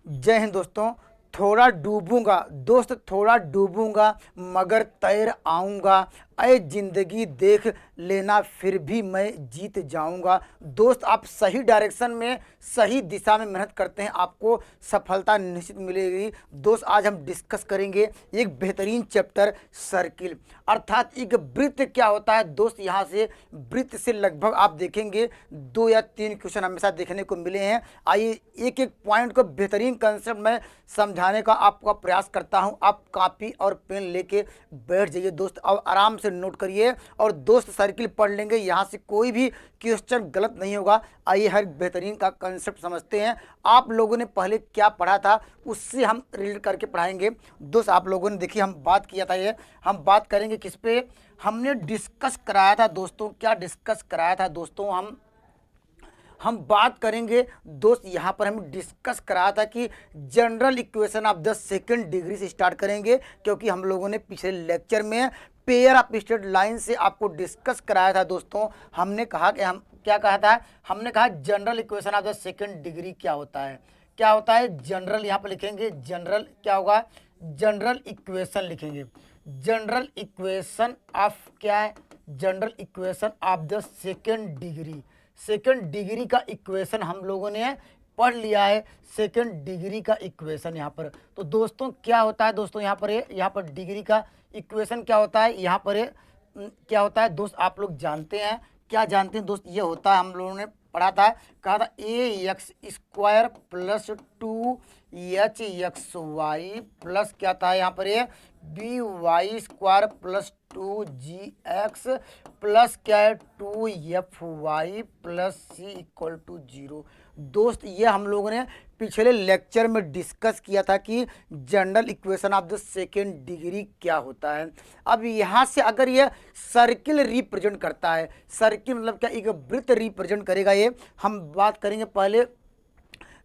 जय हिंद दोस्तों। थोड़ा डूबूंगा दोस्त, थोड़ा डूबूंगा मगर तैर आऊंगा। अय जिंदगी देख लेना फिर भी मैं जीत जाऊंगा। दोस्त, आप सही डायरेक्शन में, सही दिशा में मेहनत करते हैं, आपको सफलता निश्चित मिलेगी। दोस्त, आज हम डिस्कस करेंगे एक बेहतरीन चैप्टर, सर्किल, अर्थात एक वृत्त क्या होता है। दोस्त, यहाँ से वृत्त से लगभग आप देखेंगे 2 या 3 क्वेश्चन हमेशा देखने को मिले हैं। आइए एक एक पॉइंट को बेहतरीन कंसेप्ट में समझाने का आपका प्रयास करता हूं। आप कॉपी और पेन लेके बैठ जाइए दोस्त, और आराम से नोट करिए। और दोस्त, सर्किल पढ़ लेंगे, यहाँ से कोई भी क्वेश्चन गलत नहीं होगा। आइए हर बेहतरीन का कंसेप्ट समझते हैं। आप लोगों ने पहले क्या पढ़ा था उससे हम रिलेट करके पढ़ाएंगे। दोस्त, आप लोगों ने देखिए हम बात किया था, ये हम बात करेंगे किस पे। हमने डिस्कस कराया था दोस्तों, क्या डिस्कस कराया था दोस्तों, हम बात करेंगे दोस्त। यहाँ पर हम डिस्कस कराया था कि general equation of the second degree से स्टार्ट करेंगे, क्योंकि हम लोगों ने पिछले लेक्चर में पेयर ऑफ स्ट्रेट लाइन से आपको डिस्कस कराया था दोस्तों। हमने कहा कि हम क्या कहा था, हमने कहा general equation of the second degree क्या होता है, क्या होता है जनरल। यहाँ पर लिखेंगे जनरल, क्या होगा, जनरल इक्वेशन लिखेंगे। जनरल इक्वेशन ऑफ क्या है, general equation of the second degree. Second degree का इक्वेशन हम लोगों ने पढ़ लिया है, सेकंड डिग्री का इक्वेशन यहाँ पर। तो दोस्तों क्या होता है दोस्तों, यहाँ पर डिग्री का इक्वेशन क्या होता है, यहाँ पर क्या होता है दोस्त, आप लोग जानते हैं, क्या जानते हैं दोस्त, ये होता है, हम लोगों ने पढ़ा था, कहा था ax² प्लस 2hxy प्लस क्या था यहाँ पर ये by² प्लस 2gx प्लस क्या है 2fy plus c equal to 0। दोस्त, ये हम लोगों ने पिछले लेक्चर में डिस्कस किया था कि general equation of the second degree क्या होता है। अब यहाँ से अगर ये सर्किल रिप्रेजेंट करता है, सर्किल मतलब क्या, एक वृत्त रिप्रेजेंट करेगा, ये हम बात करेंगे पहले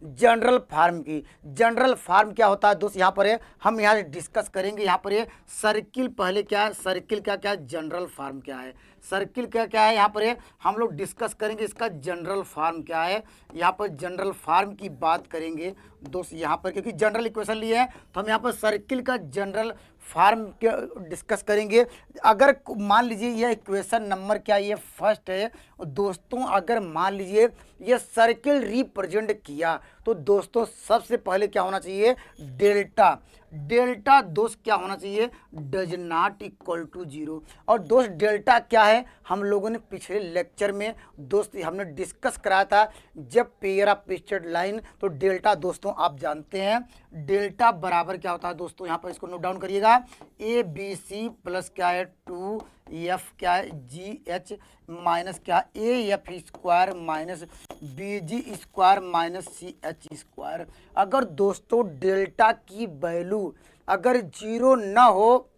जनरल फार्म की। जनरल फार्म क्या होता है दोस्त, यहाँ पर है, हम यहाँ से डिस्कस करेंगे। यहाँ पर ये सर्किल पहले क्या है, सर्किल क्या क्या है, जनरल फार्म क्या है, सर्किल क्या क्या है, यहाँ पर ये हम लोग डिस्कस करेंगे इसका जनरल फार्म क्या है। यहाँ पर जनरल फार्म की बात करेंगे दोस्त, यहाँ पर क्योंकि जनरल इक्वेशन लिए हैं तो हम यहाँ पर सर्किल का जनरल फार्म के डिस्कस करेंगे। अगर मान लीजिए यह इक्वेशन नंबर क्या, ये फर्स्ट है दोस्तों। अगर मान लीजिए ये सर्किल रिप्रेजेंट किया तो दोस्तों सबसे पहले क्या होना चाहिए, डेल्टा। डेल्टा दोस्त क्या होना चाहिए, डज नॉट इक्वल टू 0। और दोस्त डेल्टा क्या है, हम लोगों ने पिछले लेक्चर में दोस्त हमने डिस्कस कराया था, जब पेयर ऑफ स्ट्रेट लाइन, तो डेल्टा दोस्तों आप जानते हैं, डेल्टा बराबर क्या होता है दोस्तों, यहाँ पर इसको नोट डाउन करिएगा, ABC प्लस क्या है 2f क्या है GH माइनस क्या AF² minus BG² minus CH²। अगर दोस्तों डेल्टा की वैल्यू अगर 0 ना हो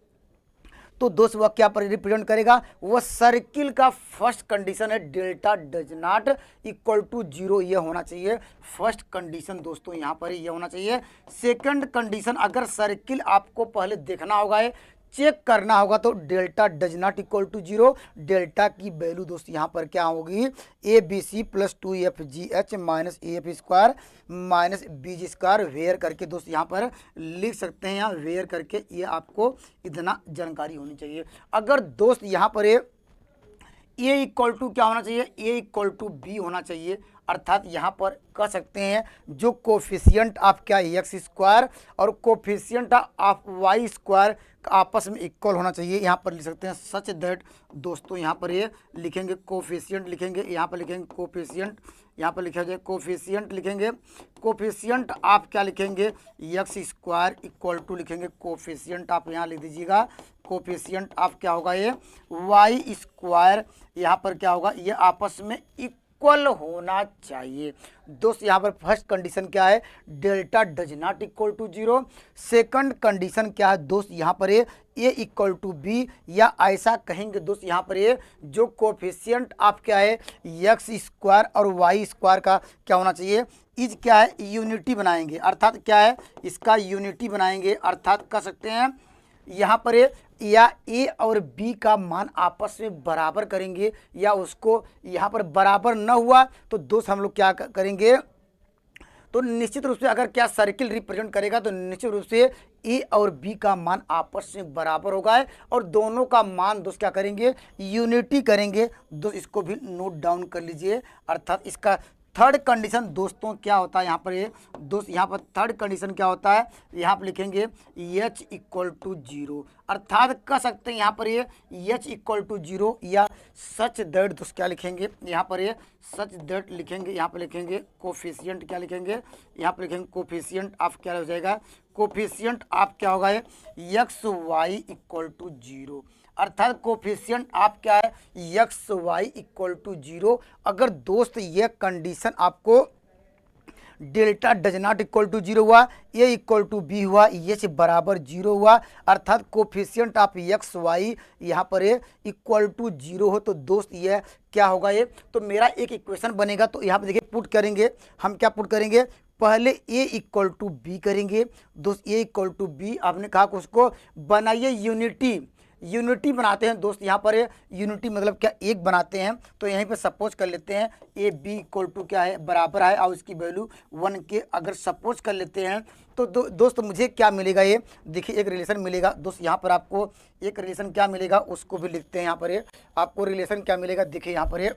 तो दोस्त वह क्या रिप्रेजेंट करेगा, वह सर्किल का फर्स्ट कंडीशन है, delta does not equal to 0, ये होना चाहिए फर्स्ट कंडीशन दोस्तों, यहाँ पर ये होना चाहिए। सेकंड कंडीशन, अगर सर्किल आपको पहले देखना होगा, चेक करना होगा, तो delta does not equal to 0, delta की वैल्यू दोस्त यहाँ पर क्या होगी, ABC plus 2FGH minus AF² minus BG² where करके दोस्त यहाँ पर लिख सकते हैं, यहाँ वेयर करके, ये आपको इतना जानकारी होनी चाहिए। अगर दोस्त यहाँ पर A इक्वल टू क्या होना चाहिए, A इक्वल टू B होना चाहिए, अर्थात यहाँ पर कह सकते हैं जो कोफिशियंट ऑफ क्या x² और कोफिशियंट ऑफ y² आपस में इक्वल होना चाहिए। यहाँ पर लिख सकते हैं सच दैट दोस्तों, यहाँ पर ये लिखेंगे कोफिशियंट, लिखेंगे यहाँ पर लिखेंगे कोफिशियंट, यहाँ पर लिखा जाए कोफिशियंट, लिखेंगे कोफिशियंट आप क्या लिखेंगे x² इक्वल टू लिखेंगे कोफिशियंट आप यहाँ लिख दीजिएगा, कोफिशियंट आप क्या होगा ये y², यहाँ पर क्या होगा, ये आपस में इक्वल होना चाहिए दोस्त। यहाँ पर फर्स्ट कंडीशन क्या है, delta does not equal to 0। Second condition क्या है दोस्त, यहाँ पर ए इक्वल टू बी, या ऐसा कहेंगे दोस्त यहाँ पर ये जो कोफिशियंट आप क्या है x² और y² का क्या होना चाहिए, इज क्या है यूनिटी बनाएंगे, अर्थात क्या है इसका यूनिटी बनाएंगे, अर्थात कह सकते हैं यहाँ पर या ए और बी का मान आपस में बराबर करेंगे, या उसको यहाँ पर बराबर न हुआ तो दोस्त हम लोग क्या करेंगे, तो निश्चित रूप से अगर क्या सर्किल रिप्रेजेंट करेगा तो निश्चित रूप से ए और बी का मान आपस में बराबर होगा है और दोनों का मान दोस्त क्या करेंगे, यूनिटी करेंगे। दोस्त इसको भी नोट डाउन कर लीजिए। अर्थात इसका थर्ड कंडीशन दोस्तों क्या होता है यहाँ पर, ये दोस्त यहाँ पर थर्ड कंडीशन क्या होता है, यहाँ पर लिखेंगे h इक्वल टू 0। अर्थात कह सकते हैं यहाँ पर ये h इक्वल टू 0 या सच दैट दोस्त क्या लिखेंगे यहाँ पर, ये सच दैट लिखेंगे। यहाँ पर लिखेंगे कोफिशिएंट, क्या लिखेंगे यहाँ पर लिखेंगे कोफिशिएंट ऑफ, क्या हो जाएगा कोफिशिएंट ऑफ क्या होगा ये एक्स वाई इक्वल टू 0। अर्थात कोफिशिएंट आप क्या है एक्स वाई इक्वल टू 0। अगर दोस्त ये कंडीशन आपको delta does not equal to 0 हुआ, ए इक्वल टू बी हुआ, एच बराबर 0 हुआ, अर्थात कोफिशिएंट ऑफ एक्स वाई यहाँ पर ये इक्वल टू 0 हो तो दोस्त ये क्या होगा, ये तो मेरा एक इक्वेशन बनेगा। तो यहाँ पर देखिए पुट करेंगे, हम क्या पुट करेंगे, पहले a इक्वल टू बी करेंगे। दोस्त a इक्वल टू बी आपने कहा कि उसको बनाइए यूनिटी बनाते हैं दोस्त। यहाँ पर यूनिटी मतलब क्या, एक बनाते हैं। तो यहीं पे सपोज कर लेते हैं ए बी इक्वल टू क्या है बराबर है और उसकी वैल्यू 1 के अगर सपोज कर लेते हैं तो दोस्त मुझे क्या मिलेगा, ये देखिए एक रिलेशन मिलेगा दोस्त। यहाँ पर आपको एक रिलेशन क्या मिलेगा उसको भी लिखते हैं। यहाँ पर आपको रिलेशन क्या मिलेगा, देखिए यहाँ पर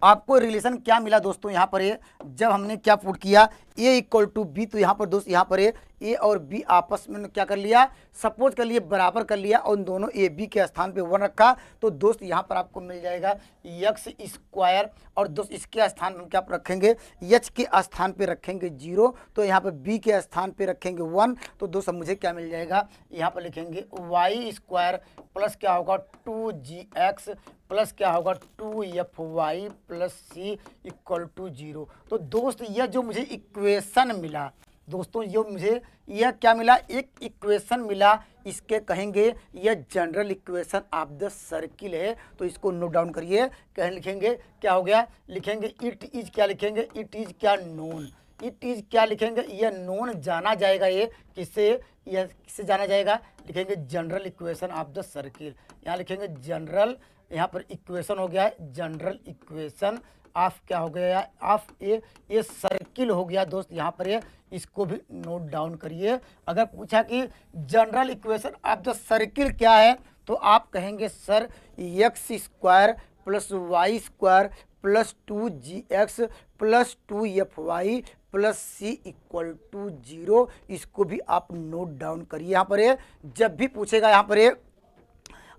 आपको रिलेशन क्या मिला दोस्तों। यहाँ पर जब हमने क्या पुट किया a इक्वल टू बी, तो यहाँ पर दोस्त यहाँ पर a और b आपस में क्या कर लिया, सपोज कर लिए, बराबर कर लिया और उन दोनों a b के स्थान पे 1 रखा। तो दोस्त यहाँ पर आपको मिल जाएगा एक्स स्क्वायर और दोस्त इसके स्थान हम क्या रखेंगे, h के स्थान पे रखेंगे 0, तो यहाँ पर b के स्थान पे रखेंगे 1। तो दोस्त मुझे क्या मिल जाएगा, यहाँ पर लिखेंगे वाई स्क्वायर प्लस क्या होगा 2gx प्लस क्या होगा 2fy plus c equal to 0। तो दोस्त यह जो मुझे इक्वेशन मिला दोस्तों, ये मुझे यह क्या मिला, एक इक्वेशन मिला, इसके कहेंगे यह general equation of the circle है। तो इसको नोट डाउन करिए, कहीं लिखेंगे क्या हो गया, लिखेंगे इट इज क्या लिखेंगे, इट इज क्या नोन, इट इज क्या लिखेंगे, यह नोन जाना जाएगा, ये किससे, यह किससे जाना जाएगा, लिखेंगे general equation of the circle. यहाँ लिखेंगे जनरल, यहाँ पर इक्वेशन हो गया है जनरल इक्वेशन ऑफ क्या हो गया, ऑफ ए सर्किल हो गया दोस्त। यहाँ पर ये इसको भी नोट डाउन करिए। अगर पूछा कि general equation of the circle क्या है तो आप कहेंगे sir x square plus y square plus 2gx plus 2fy plus c equal to 0। इसको भी आप नोट डाउन करिए। यहाँ पर ये जब भी पूछेगा, यहाँ पर ये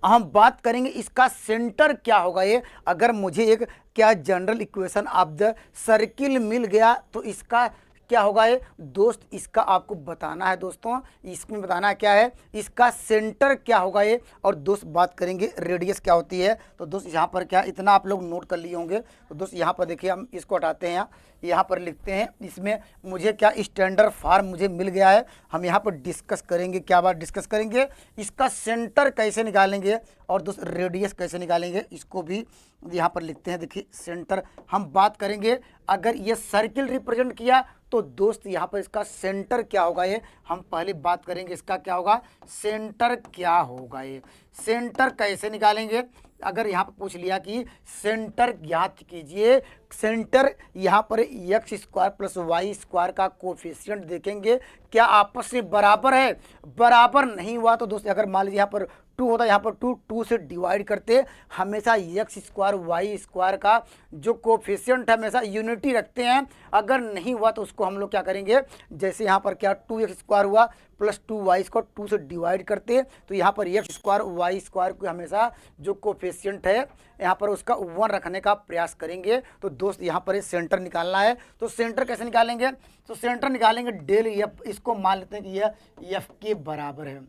हम बात करेंगे इसका सेंटर क्या होगा। ये अगर मुझे एक क्या general equation of the circle मिल गया तो इसका क्या होगा, ये दोस्त इसका आपको बताना है दोस्तों, इसमें बताना है क्या है, इसका सेंटर क्या होगा ये। और दोस्त बात करेंगे रेडियस क्या होती है। तो दोस्त यहाँ पर क्या, इतना आप लोग नोट कर लिए होंगे। तो दोस्त यहाँ पर देखिए हम इसको हटाते हैं, यहाँ पर लिखते हैं, इसमें मुझे क्या स्टैंडर्ड फार्म मुझे मिल गया है। हम यहाँ पर डिस्कस करेंगे, क्या बात डिस्कस करेंगे, इसका सेंटर कैसे निकालेंगे और दोस्त रेडियस कैसे निकालेंगे, इसको भी यहाँ पर लिखते हैं। देखिए सेंटर हम बात करेंगे, अगर ये सर्किल रिप्रेजेंट किया तो दोस्त यहाँ पर इसका सेंटर क्या होगा, ये हम पहले बात करेंगे इसका क्या होगा, सेंटर क्या होगा। ये सेंटर कैसे निकालेंगे, अगर यहाँ पर पूछ लिया कि सेंटर ज्ञात कीजिए, सेंटर यहाँ पर x square plus y square का कोफिशिएंट देखेंगे क्या आपस में बराबर है, बराबर नहीं हुआ तो दोस्त अगर मान लीजिए यहाँ पर 2 होता है, यहाँ पर 2 से डिवाइड करते, हमेशा एक्स स्क्वायर वाई स्क्वायर का जो कोफिशिएंट है हमेशा यूनिटी रखते हैं। अगर नहीं हुआ तो उसको हम लोग क्या करेंगे, जैसे यहाँ पर क्या 2x स्क्वायर हुआ प्लस 2y स्क्वायर 2 से डिवाइड करते, तो यहाँ पर एक्स स्क्वायर वाई स्क्वायर को हमेशा जो कोफिशिएंट है यहाँ पर उसका 1 रखने का प्रयास करेंगे। तो दोस्त यहाँ पर सेंटर निकालना है। तो सेंटर कैसे निकालेंगे, तो सेंटर निकालेंगे डेल एफ, इसको मान लेते हैं कि यह एफ के बराबर है,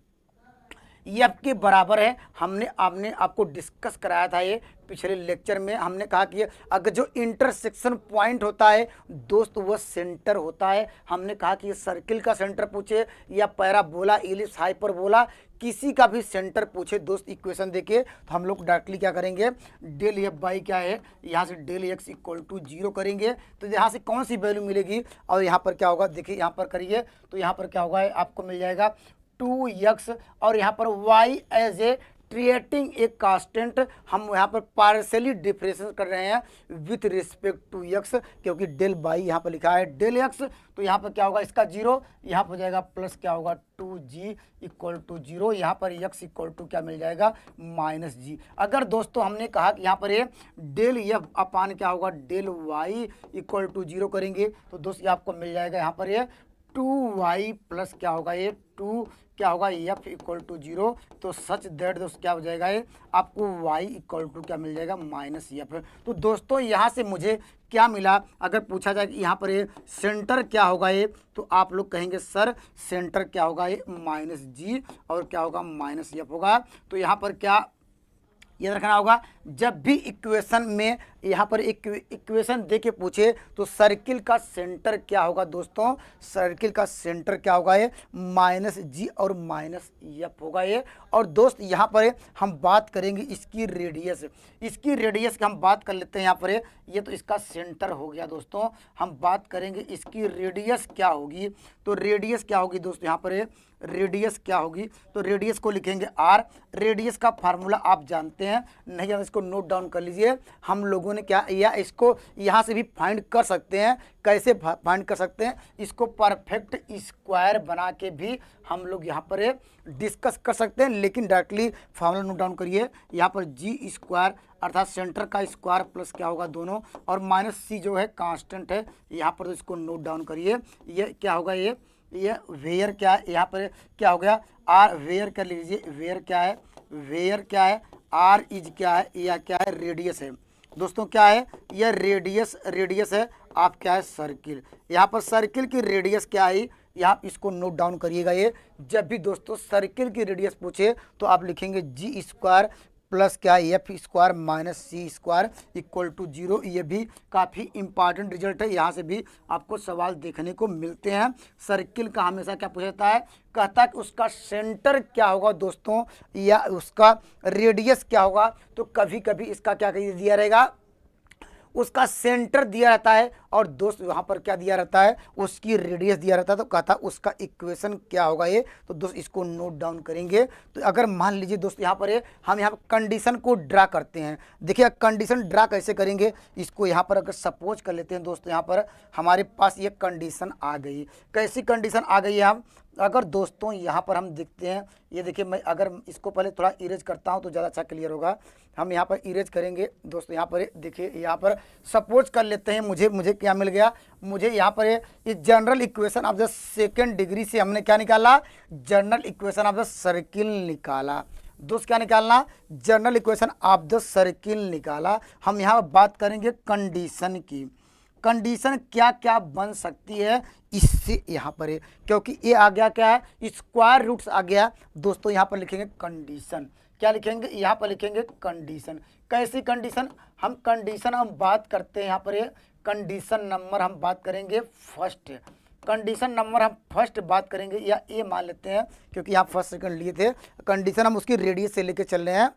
एफ के बराबर है। आपने आपको डिस्कस कराया था ये पिछले लेक्चर में, हमने कहा कि अगर जो इंटरसेक्शन पॉइंट होता है दोस्त वह सेंटर होता है। हमने कहा कि ये सर्किल का सेंटर पूछे या पैराबोला इलिप्स हाइपरबोला किसी का भी सेंटर पूछे दोस्त इक्वेशन देके, तो हम लोग डायरेक्टली क्या करेंगे, डेल एफ बाई क्या है, यहाँ से डेल एक्स इक्वल टू 0 करेंगे। तो यहाँ से कौन सी वैल्यू मिलेगी और यहाँ पर क्या होगा, देखिए यहाँ पर करिए तो यहाँ पर क्या होगा, आपको मिल जाएगा 2x और यहाँ पर y as a treating a constant, हम यहाँ पर पार्शियली डिफरेंशिएट कर रहे हैं विथ रिस्पेक्ट टू एक्स, क्योंकि डेल बाई यहाँ पर लिखा है डेल एक्स, तो यहाँ पर क्या होगा इसका जीरो, यहाँ पर हो जाएगा प्लस क्या होगा 2g इक्वल टू जीरो, यहाँ पर x इक्वल टू क्या मिल जाएगा माइनस जी। अगर दोस्तों हमने कहा कि यहाँ पर ये डेल एफ अपान क्या होगा del y equal to zero करेंगे, तो दोस्त ये आपको मिल जाएगा यहाँ पर ये 2y प्लस क्या होगा ये 2 क्या होगा एफ इक्वल टू जीरो, तो सच दैट दोस्त क्या हो जाएगा ये आपको y इक्वल टू क्या मिल जाएगा माइनस एफ। तो दोस्तों यहाँ से मुझे क्या मिला, अगर पूछा जाए कि यहाँ पर ये सेंटर क्या होगा ये, तो आप लोग कहेंगे सर सेंटर क्या होगा ये माइनस जी और क्या होगा माइनस एफ होगा। तो यहाँ पर क्या याद रखना होगा, जब भी इक्वेशन में यहाँ पर इक्वेशन दे के पूछे तो सर्किल का सेंटर क्या होगा दोस्तों, सर्किल का सेंटर क्या होगा ये माइनस जी और माइनस एफ होगा ये। और दोस्त यहाँ पर हम बात करेंगे इसकी रेडियस, इसकी रेडियस की हम बात कर लेते हैं यहाँ पर ये तो इसका सेंटर हो गया दोस्तों। हम बात करेंगे इसकी रेडियस क्या होगी, तो रेडियस क्या होगी दोस्तों यहाँ पर रेडियस क्या होगी, तो रेडियस को लिखेंगे आर। रेडियस का फार्मूला आप जानते हैं, नहीं जानते इसको नोट डाउन कर लीजिए। हम लोगों ने क्या या इसको यहाँ से भी फाइंड कर सकते हैं, कैसे फाइंड कर सकते हैं, इसको परफेक्ट स्क्वायर बना के भी हम लोग यहाँ पर डिस्कस कर सकते हैं, लेकिन डायरेक्टली फार्मूला नोट डाउन करिए। यहाँ पर जी स्क्वायर अर्थात सेंटर का स्क्वायर प्लस क्या होगा दोनों, और माइनस सी जो है कांस्टेंट है यहाँ पर, तो इसको नोट डाउन करिए। ये क्या होगा ये वेयर क्या है, यहाँ पर क्या हो गया आर, वेयर कर लीजिए, वेयर क्या है, वेयर क्या है, आर इज क्या है, या क्या है रेडियस है दोस्तों, क्या है यह रेडियस, रेडियस है आप क्या है सर्किल। यहाँ पर सर्किल की रेडियस क्या है, यहाँ इसको नोट डाउन करिएगा। ये जब भी दोस्तों सर्किल की रेडियस पूछे तो आप लिखेंगे जी स्क्वायर प्लस क्या f square minus c square equal to zero. ये भी काफ़ी इंपॉर्टेंट रिजल्ट है, यहाँ से भी आपको सवाल देखने को मिलते हैं। सर्किल का हमेशा क्या पूछा जाता है, कहता है कि उसका सेंटर क्या होगा दोस्तों या उसका रेडियस क्या होगा, तो कभी कभी इसका क्या दिया रहेगा, उसका सेंटर दिया रहता है और दोस्त वहाँ पर क्या दिया रहता है, उसकी रेडियस दिया रहता है, तो कहता है उसका इक्वेशन क्या होगा ये, तो दोस्त इसको नोट डाउन करेंगे। तो अगर मान लीजिए दोस्त यहाँ पर हम यहाँ पर कंडीशन को ड्रा करते हैं, देखिए कंडीशन ड्रा कैसे करेंगे, इसको यहाँ पर अगर सपोज कर लेते हैं दोस्त, यहाँ पर हमारे पास ये कंडीशन आ गई। कैसी कंडीशन आ गई है, हम अगर दोस्तों यहाँ पर हम देखते हैं, ये देखिए मैं अगर इसको पहले थोड़ा इरेज करता हूँ तो ज़्यादा अच्छा क्लियर होगा। हम यहाँ पर इरेज करेंगे दोस्तों, यहाँ पर देखिए यहाँ पर सपोज कर लेते हैं, मुझे क्या मिल गया, मुझे यहाँ पर इस general equation of the second degree से हमने क्या निकाला, general equation of the circle निकाला। दोस्त क्या निकालना, general equation of the circle निकाला। हम यहाँ बात करेंगे कंडीशन की, कंडीशन क्या क्या बन सकती है इससे यहाँ पर है, क्योंकि ये आ गया क्या है स्क्वायर रूट्स आ गया दोस्तों। यहाँ पर लिखेंगे कंडीशन, क्या लिखेंगे यहाँ पर लिखेंगे कंडीशन। कैसी कंडीशन, हम कंडीशन हम बात करते हैं यहाँ पर कंडीशन नंबर हम बात करेंगे फर्स्ट, कंडीशन नंबर हम फर्स्ट बात करेंगे या ए मान लेते हैं, क्योंकि यहाँ फर्स्ट सेकंड लिए थे। कंडीशन हम उसकी रेडियस से लेके चल रहे हैं।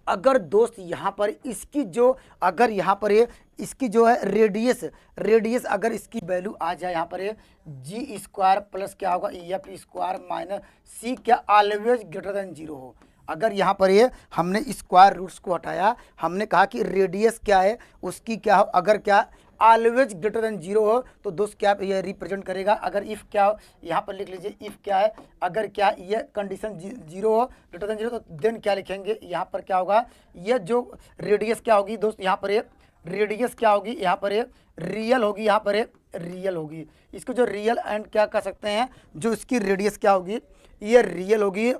अगर दोस्त यहाँ पर इसकी जो अगर यहाँ पर ये इसकी जो है रेडियस अगर इसकी वैल्यू आ जाए यहाँ पर जी स्क्वायर प्लस क्या होगा एफ स्क्वायर माइनस सी क्या ऑलवेज ग्रेटर देन जीरो हो। अगर यहाँ पर ये हमने स्क्वायर रूट्स को हटाया, हमने कहा कि रेडियस क्या है उसकी क्या हो, अगर क्या ऑलवेज ग्रेटर देन जीरो हो तो दोस्त क्या ये रिप्रेजेंट करेगा। अगर इफ़ क्या हो यहाँ पर लिख लीजिए, इफ़ क्या है अगर क्या ये कंडीशन जीरो हो ग्रेटर देन जीरो, तो देन क्या लिखेंगे यहाँ पर क्या होगा, ये जो रेडियस क्या होगी दोस्त, यहाँ पर रेडियस क्या होगी, यहाँ पर रियल होगी, यहाँ पर रियल होगी। इसको जो रियल एंड क्या कह सकते हैं, जो इसकी रेडियस क्या होगी ये रियल होगी।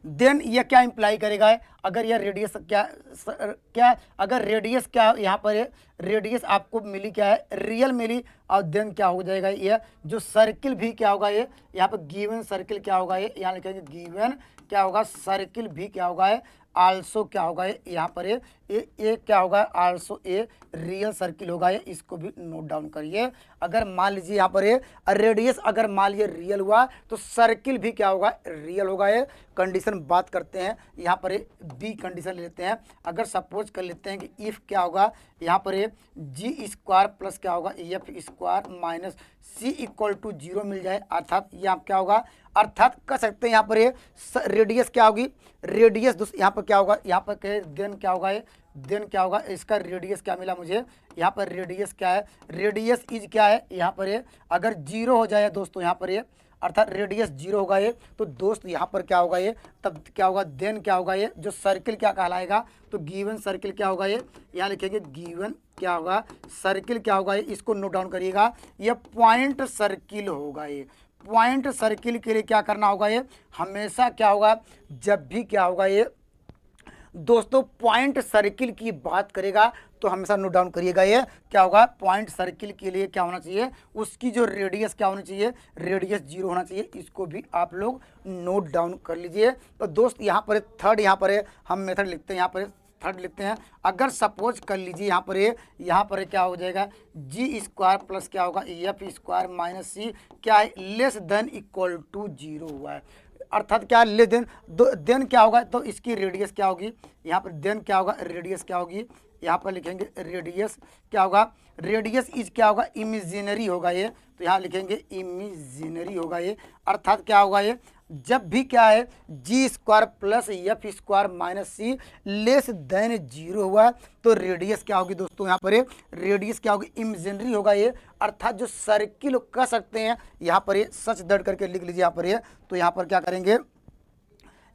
देन ये क्या इंप्लाई करेगा है, अगर यह रेडियस क्या अगर रेडियस क्या यहाँ पर रेडियस आपको मिली क्या है रियल मिली, और देन क्या हो जाएगा ये जो सर्किल भी क्या होगा ये यहाँ पर गिवन सर्किल क्या होगा ये यहाँ लिखेंगे गिवन क्या होगा सर्किल भी क्या होगा है आल्सो क्या होगा ये यहाँ पर ये क्या होगा आल्सो ए रियल सर्किल होगा ये, इसको भी नोट डाउन करिए। अगर मान लीजिए यहाँ पर रेडियस अगर मान लीजिए रियल हुआ तो सर्किल भी क्या होगा रियल होगा ये। कंडीशन बात करते हैं यहाँ पर बी कंडीशन लेते हैं। अगर सपोज कर लेते हैं कि इफ़ क्या होगा यहाँ पर जी स्क्वायर प्लस क्या होगा F square minus C equal to zero मिल जाए, अर्थात यहाँ क्या होगा अर्थात कह सकते हैं यहाँ पर ये रेडियस क्या होगी, रेडियस दोस्त यहाँ पर क्या होगा, यहाँ पर कहे देन क्या होगा, ये देन क्या होगा, इसका रेडियस क्या मिला मुझे, यहाँ पर रेडियस क्या है, रेडियस इज क्या है यहाँ पर ये, अगर जीरो हो जाए दोस्तों यहाँ पर ये, अर्थात रेडियस जीरो होगा ये, तो दोस्त यहाँ पर क्या होगा ये, तब क्या होगा, देन क्या होगा ये, जो सर्किल क्या कहलाएगा, तो गिवन सर्किल क्या होगा ये, यहाँ लिखेंगे गिवन क्या होगा, सर्किल क्या होगा ये, इसको नोट डाउन करिएगा, ये पॉइंट सर्किल होगा ये। पॉइंट सर्किल के लिए क्या करना होगा, ये हमेशा क्या होगा, जब भी क्या होगा ये दोस्तों पॉइंट सर्किल की बात करेगा तो हमेशा नोट डाउन करिएगा, ये क्या होगा, पॉइंट सर्किल के लिए क्या होना चाहिए, उसकी जो रेडियस क्या होनी चाहिए, रेडियस जीरो होना चाहिए। इसको भी आप लोग नोट डाउन कर लीजिए। तो दोस्त यहाँ पर थर्ड, यहाँ पर हम मेथड लिखते हैं, यहाँ पर थर्ड लिखते हैं। अगर सपोज कर लीजिए यहाँ पर क्या हो जाएगा, जी स्क्वायर प्लस क्या होगा, एफ स्क्वायर माइनस सी क्या है, less than equal to zero हुआ है, अर्थात क्या ले देन क्या होगा, तो इसकी रेडियस क्या होगी, यहाँ पर देन क्या होगा, रेडियस क्या होगी, यहाँ पर लिखेंगे रेडियस क्या होगा, रेडियस इज क्या होगा, इमेजिनरी होगा ये, तो यहाँ लिखेंगे इमेजिनरी होगा ये, अर्थात क्या होगा ये, जब भी क्या है G square plus F square minus C less than zero हुआ तो रेडियस क्या होगी दोस्तों, यहाँ पर रेडियस क्या होगी, इमेजिनरी होगा ये, अर्थात जो सर्किल कह सकते हैं, यहाँ पर ये सच दर्ज करके लिख लीजिए यहाँ पर ये। तो यहाँ पर क्या करेंगे,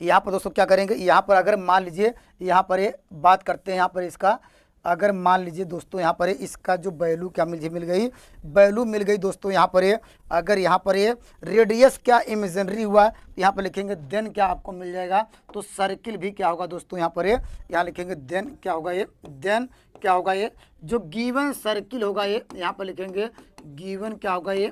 यहाँ पर दोस्तों क्या करेंगे, यहाँ पर अगर मान लीजिए यहाँ पर ये बात करते हैं, यहाँ पर इसका अगर मान लीजिए दोस्तों यहाँ पर इसका जो वैल्यू क्या मिल गई, वैल्यू मिल गई दोस्तों यहाँ पर ये, अगर यहाँ पर ये रेडियस क्या इमेजिनरी हुआ तो यहाँ पर लिखेंगे देन क्या आपको मिल जाएगा, तो सर्किल भी क्या होगा दोस्तों यहाँ पर ये, यहाँ लिखेंगे देन क्या होगा ये, देन क्या होगा ये, जो गिवन सर्किल होगा ये, यहाँ पर लिखेंगे गिवन क्या होगा ये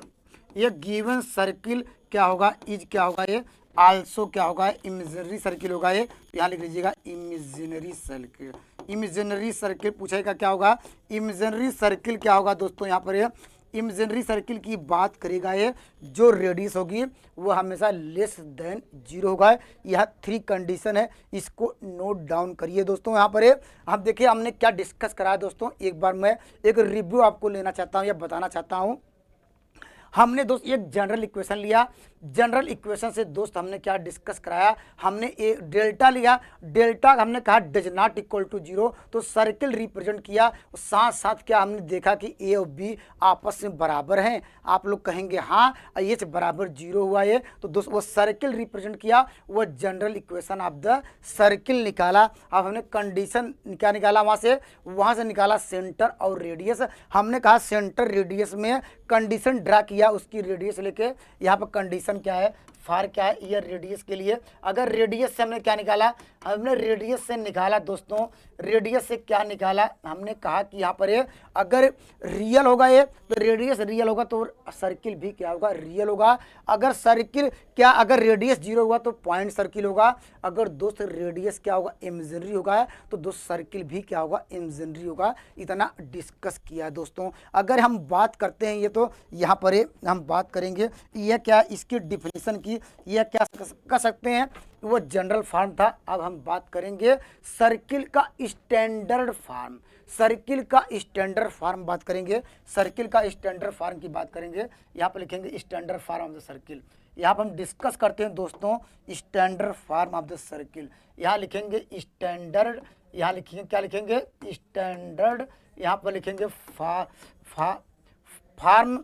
गिवन सर्किल क्या होगा, इज क्या होगा ये, आल्सो क्या होगा, इमेजिनरी सर्किल होगा ये, यहाँ लिख लीजिएगा इमेजिनरी सर्किल। इमेजिनरी सर्किल पूछेगा क्या होगा, इमेजिनरी सर्किल क्या होगा दोस्तों, यहाँ पर ये इमेजिनरी सर्किल की बात करेगा ये, जो रेडियस होगी वो हमेशा लेस देन जीरो होगा। यह थ्री कंडीशन है, इसको नोट डाउन करिए दोस्तों। यहाँ पर हम देखिए हमने क्या डिस्कस करा है दोस्तों, एक बार मैं एक रिव्यू आपको लेना चाहता हूँ या बताना चाहता हूँ। हमने दोस्त एक जनरल इक्वेशन लिया, जनरल इक्वेशन से दोस्त हमने क्या डिस्कस कराया, हमने एक डेल्टा लिया, डेल्टा हमने कहा does not equal to zero, तो सर्किल रिप्रेजेंट किया, साथ साथ क्या हमने देखा कि ए और बी आपस में बराबर हैं, आप लोग कहेंगे हाँ एच बराबर जीरो हुआ ये, तो दोस्त वो सर्किल रिप्रेजेंट किया, वो general equation of the circle निकाला। अब हमने कंडीशन क्या निकाला, वहाँ से निकाला सेंटर और रेडियस। हमने कहा सेंटर रेडियस में कंडीशन ड्रा किया, उसकी रेडियस लेके यहाँ पर कंडीशन क्या है, फार क्या है, ये रेडियस के लिए। अगर रेडियस से हमने क्या निकाला, हमने रेडियस से निकाला दोस्तों, रेडियस से क्या निकाला, हमने कहा कि यहाँ पर अगर रियल होगा ये तो रेडियस रियल होगा तो सर्किल भी क्या होगा, रियल होगा। अगर सर्किल क्या, अगर रेडियस जीरो होगा तो पॉइंट सर्किल होगा। अगर दोस्त रेडियस क्या होगा, इमेजिनरी होगा, तो दोस्त सर्किल भी क्या होगा, इमेजिनरी होगा। इतना डिस्कस किया दोस्तों। अगर हम बात करते हैं ये, तो यहाँ पर हम बात करेंगे यह क्या, इसकी डिफिनीशन की, यह क्या कह सकते हैं, वो जनरल फॉर्म था। अब हम बात करेंगे सर्किल का स्टैंडर्ड फॉर्म, सर्किल का स्टैंडर्ड फॉर्म बात करेंगे, सर्किल का स्टैंडर्ड फॉर्म की बात करेंगे। यहाँ पर लिखेंगे standard form of the circle. यहाँ पर हम डिस्कस करते हैं दोस्तों standard form of the circle. यहाँ लिखेंगे स्टैंडर्ड, यहाँ लिखेंगे क्या लिखेंगे, स्टैंडर्ड, यहाँ पर लिखेंगे फॉर्म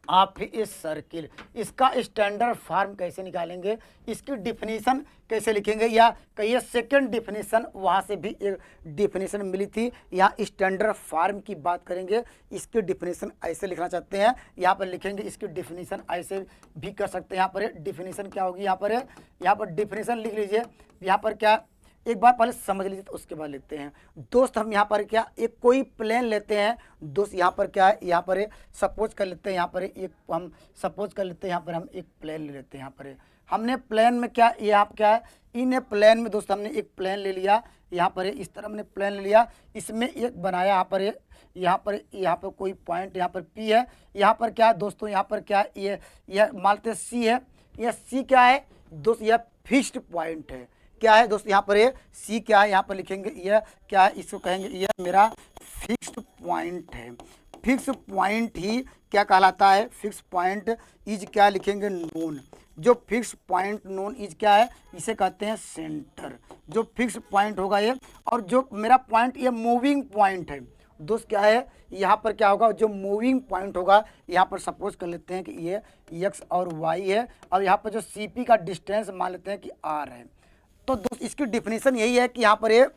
ऑफ ए सर्किल। इसका स्टैंडर्ड फॉर्म कैसे निकालेंगे, इसकी डिफिनीशन कैसे लिखेंगे, या कहिए सेकंड डिफिनीशन, वहाँ से भी एक डिफिनीशन मिली थी। यहाँ स्टैंडर्ड फॉर्म की बात करेंगे, इसकी डिफिनीशन ऐसे लिखना चाहते हैं, यहाँ पर लिखेंगे इसकी डिफिनीशन ऐसे भी कर सकते हैं। यहाँ पर डिफिनीशन क्या होगी, यहाँ पर डिफिनीशन लिख लीजिए। यहाँ पर क्या, एक बार पहले समझ लीजिए तो उसके बाद लिखते हैं दोस्त। हम यहाँ पर क्या, एक कोई प्लेन लेते हैं दोस्त। यहाँ पर क्या है, यहाँ पर सपोज कर लेते हैं, यहाँ पर एक हम सपोज कर लेते हैं, यहाँ पर हम एक प्लेन ले लेते हैं। यहाँ पर हमने प्लेन में क्या, यहाँ क्या है, इन प्लेन में दोस्त हमने एक प्लेन ले लिया। यहाँ पर इस तरह हमने प्लेन ले लिया, इसमें एक बनाया, यहाँ पर कोई पॉइंट यहाँ पर पी है। यहाँ पर क्या है दोस्तों, यहाँ पर क्या है, ये मानते सी है, यह सी क्या है दोस्त, यह फिक्स्ड पॉइंट है। क्या है दोस्त, यहाँ पर सी क्या है, यहाँ पर लिखेंगे यह क्या है, इसको कहेंगे यह मेरा फिक्स्ड पॉइंट है। फिक्स पॉइंट ही क्या कहलाता है, फिक्स पॉइंट इज क्या लिखेंगे, नोन। जो फिक्स पॉइंट नोन इज क्या है, इसे कहते हैं सेंटर। जो फिक्स पॉइंट होगा ये, और जो मेरा पॉइंट ये मूविंग पॉइंट है दोस्त, क्या है यहाँ पर क्या होगा, जो मूविंग पॉइंट होगा, यहाँ पर सपोज कर लेते हैं कि ये x और y है, और यहाँ पर जो CP का डिस्टेंस मान लेते हैं कि r है। तो दोस्त इसकी डिफिनीशन यही है कि यहाँ पर ये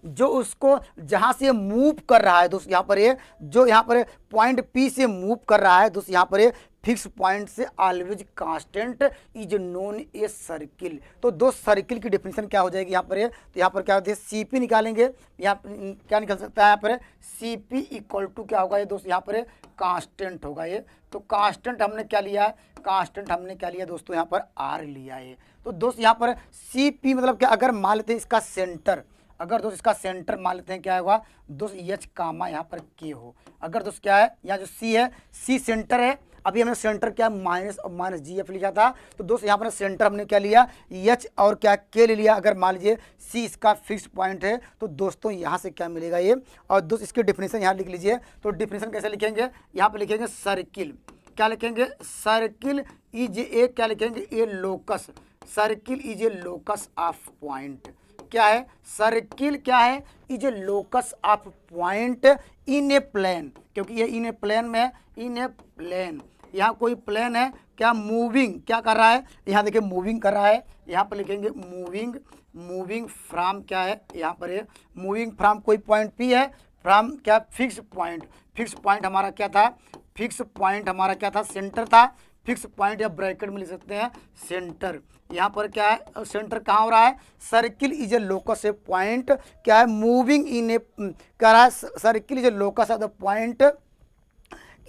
जो उसको जहाँ से मूव कर रहा है दोस्त, यहाँ पर ये जो यहाँ पर पॉइंट P से मूव कर रहा है दोस्त, यहाँ पर ये फिक्स पॉइंट से always constant is known a circle. तो दोस्त सर्किल की डेफिनेशन क्या हो जाएगी यहाँ पर ये, तो यहाँ पर क्या होती है CP निकालेंगे, यहाँ क्या निकल सकता है, यहाँ पर CP इक्वल टू क्या होगा ये दोस्त, यहाँ पर कांस्टेंट होगा ये। तो कांस्टेंट हमने क्या लिया है, कांस्टेंट हमने क्या लिया दोस्तों, यहाँ पर R लिया है। तो दोस्त यहाँ पर CP मतलब क्या, अगर मान लेते हैं इसका सेंटर, अगर दोस्त इसका सेंटर मान लेते हैं क्या होगा दोस्त, H कामा यहाँ पर K हो। अगर दोस्त क्या है, यहाँ जो C है, C सेंटर है, अभी हमने सेंटर क्या माइनस और माइनस GF लिखा था, तो दोस्त यहाँ पर सेंटर हमने क्या लिया, H और क्या K ले लिया। अगर मान लीजिए C इसका फिक्स पॉइंट है, तो दोस्तों यहाँ से क्या मिलेगा ये, और दोस्त इसकी डिफिनेशन यहाँ लिख लीजिए। तो डिफिनेशन कैसे लिखेंगे, यहाँ पर लिखेंगे सर्किल, क्या लिखेंगे, सर्किल इज ए, क्या लिखेंगे, a locus, circle is a locus of point. क्या है, सर्किल क्या है, is a locus of point in a plane, क्योंकि ये इन ए प्लेन में है, इन ए प्लेन, यहाँ कोई प्लेन है, क्या मूविंग क्या कर रहा है, यहाँ देखिए मूविंग कर रहा है, यहाँ पर लिखेंगे मूविंग, मूविंग फ्रॉम क्या है, यहाँ पर है मूविंग फ्रॉम कोई पॉइंट P है, फ्रॉम क्या फिक्स पॉइंट, फिक्स पॉइंट हमारा क्या था, फिक्स पॉइंट हमारा क्या था, सेंटर था। फिक्स पॉइंट या ब्रैकेट में लिख सकते हैं सेंटर। यहाँ पर क्या है, सेंटर कहाँ हो रहा है, circle is a locus a point, क्या है मूविंग इन ए, क्या रहा है, circle is a locus of the point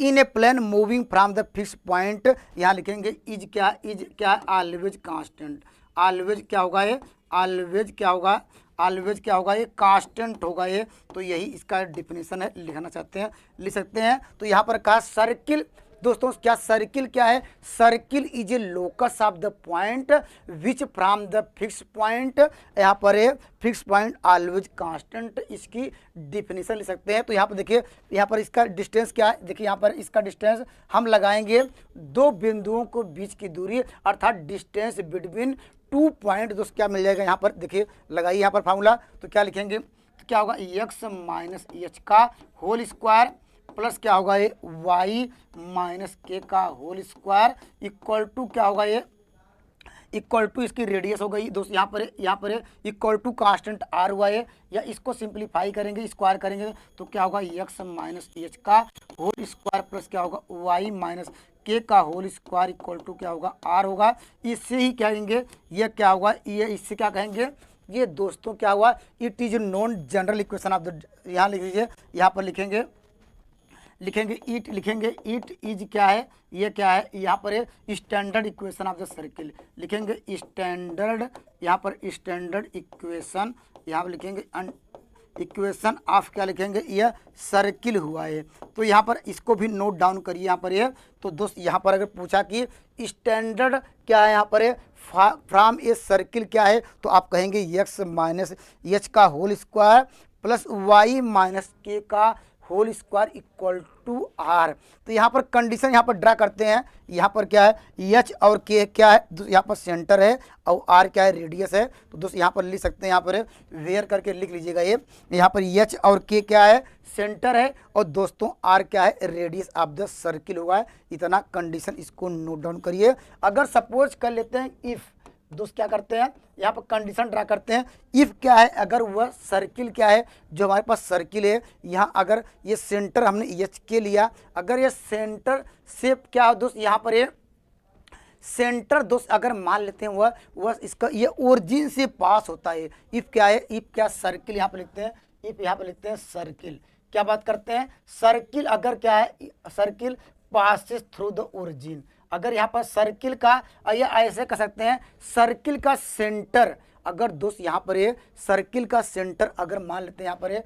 in a plane moving from the fix point. यहाँ लिखेंगे इज क्या ऑलवेज कांस्टेंट, ऑलवेज क्या होगा ये, ऑलवेज क्या होगा, ऑलवेज क्या होगा ये, कांस्टेंट होगा ये। तो यही इसका डिफिनेशन है, लिखना चाहते हैं लिख सकते हैं। तो यहाँ पर कहा सर्किल, दोस्तों क्या सर्किल क्या है, circle is a locus of the point which from the fix point, यहाँ पर है फिक्स पॉइंट ऑलवेज कांस्टेंट, इसकी डिफिनेशन लिख सकते हैं। तो यहाँ पर देखिए, यहाँ पर इसका डिस्टेंस क्या है, देखिए यहाँ पर इसका डिस्टेंस हम लगाएंगे दो बिंदुओं को बीच की दूरी, अर्थात डिस्टेंस बिटवीन 2 पॉइंट। दोस्त क्या मिल जाएगा, यहाँ पर देखिए लगाइए यहाँ पर फार्मूला, तो क्या लिखेंगे, तो क्या होगा x माइनस एच का होल स्क्वायर प्लस क्या होगा ये y माइनस के का होल स्क्वायर इक्वल टू क्या होगा ये, इक्वल टू इसकी रेडियस हो गई दोस्त, यहाँ पर इक्वल टू कांस्टेंट R हुआ है, या इसको सिंप्लीफाई करेंगे स्क्वायर करेंगे तो क्या होगा x माइनस एच का होल स्क्वायर प्लस क्या होगा y माइनस के का होल स्क्वायर इक्वल टू क्या होगा R होगा। इससे ही क्या कहेंगे, ये क्या होगा, ये इससे क्या कहेंगे, ये दोस्तों क्या हुआ, it is non general equation of the, यहाँ लिख लीजिए, यहाँ पर लिखेंगे इट इज क्या है, ये क्या है, यहाँ पर है standard equation of the circle, लिखेंगे स्टैंडर्ड, यहाँ पर स्टैंडर्ड इक्वेशन, यहाँ पर लिखेंगे इक्वेशन ऑफ क्या लिखेंगे, ये सर्किल हुआ है। तो यहाँ पर इसको भी नोट डाउन करिए यहाँ पर ये। तो दोस्त यहाँ पर अगर पूछा कि स्टैंडर्ड क्या है, यहाँ पर है फ्रॉम ए सर्किल क्या है, तो आप कहेंगे x माइनस एच का whole square plus y minus k का whole square equal to R। तो यहाँ पर कंडीशन यहाँ पर ड्रा करते हैं, यहाँ पर क्या है H और K क्या है, यहाँ पर सेंटर है और R क्या है रेडियस है। तो दोस्त यहाँ पर लिख सकते हैं, यहाँ पर वेयर करके लिख लीजिएगा ये, यहाँ पर H और K क्या है सेंटर है, और दोस्तों R क्या है रेडियस ऑफ द सर्किल हुआ है। इतना कंडीशन इसको नोट डाउन करिए। अगर सपोज कर लेते हैं इफ़, दोस्त क्या करते हैं यहाँ पर कंडीशन ड्रा करते हैं, इफ़ क्या है, अगर वह सर्किल क्या है, जो हमारे पास सर्किल है, यहाँ अगर ये सेंटर हमने एच के लिया, अगर ये सेंटर से क्या हो दोस्त, यहाँ पर ये सेंटर दोस्त अगर मान लेते हैं वह इसका ये ओरिजिन से पास होता है। इफ़ क्या है, इफ़ क्या सर्किल यहाँ पर लिखते हैं, इफ़ यहाँ पर लिखते हैं सर्किल, क्या बात करते हैं, सर्किल अगर क्या है, circle passes through the origin, अगर यहाँ पर सर्किल का, या ऐसे कह सकते हैं सर्किल का सेंटर, अगर दोस्त यहाँ पर ये सर्किल का सेंटर अगर मान लेते हैं यहाँ पर ये,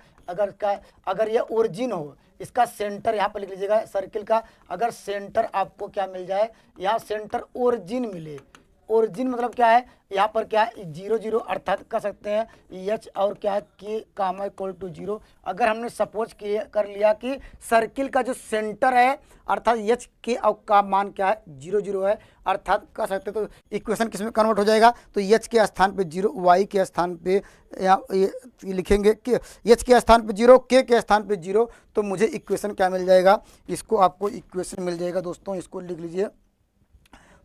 अगर ये ओरिजिन हो, इसका सेंटर यहाँ पर लिख लीजिएगा सर्किल का, अगर सेंटर आपको क्या मिल जाए, यहाँ सेंटर ओरिजिन मिले, ओरिजिन मतलब क्या है, यहाँ पर क्या है 0 0 अर्थात कर सकते हैं एच और क्या है के कामा इक्वल टू 0। अगर हमने सपोज कर लिया कि सर्किल का जो सेंटर है अर्थात एच के और का मान क्या है 0 0 है, अर्थात कर सकते तो इक्वेशन किस में कन्वर्ट हो जाएगा, तो एच के स्थान पे 0, वाई के स्थान पे या लिखेंगे कि एच के स्थान पे 0, के स्थान पे 0, तो मुझे इक्वेशन क्या मिल जाएगा, इसको आपको इक्वेशन मिल जाएगा दोस्तों, इसको लिख लीजिए।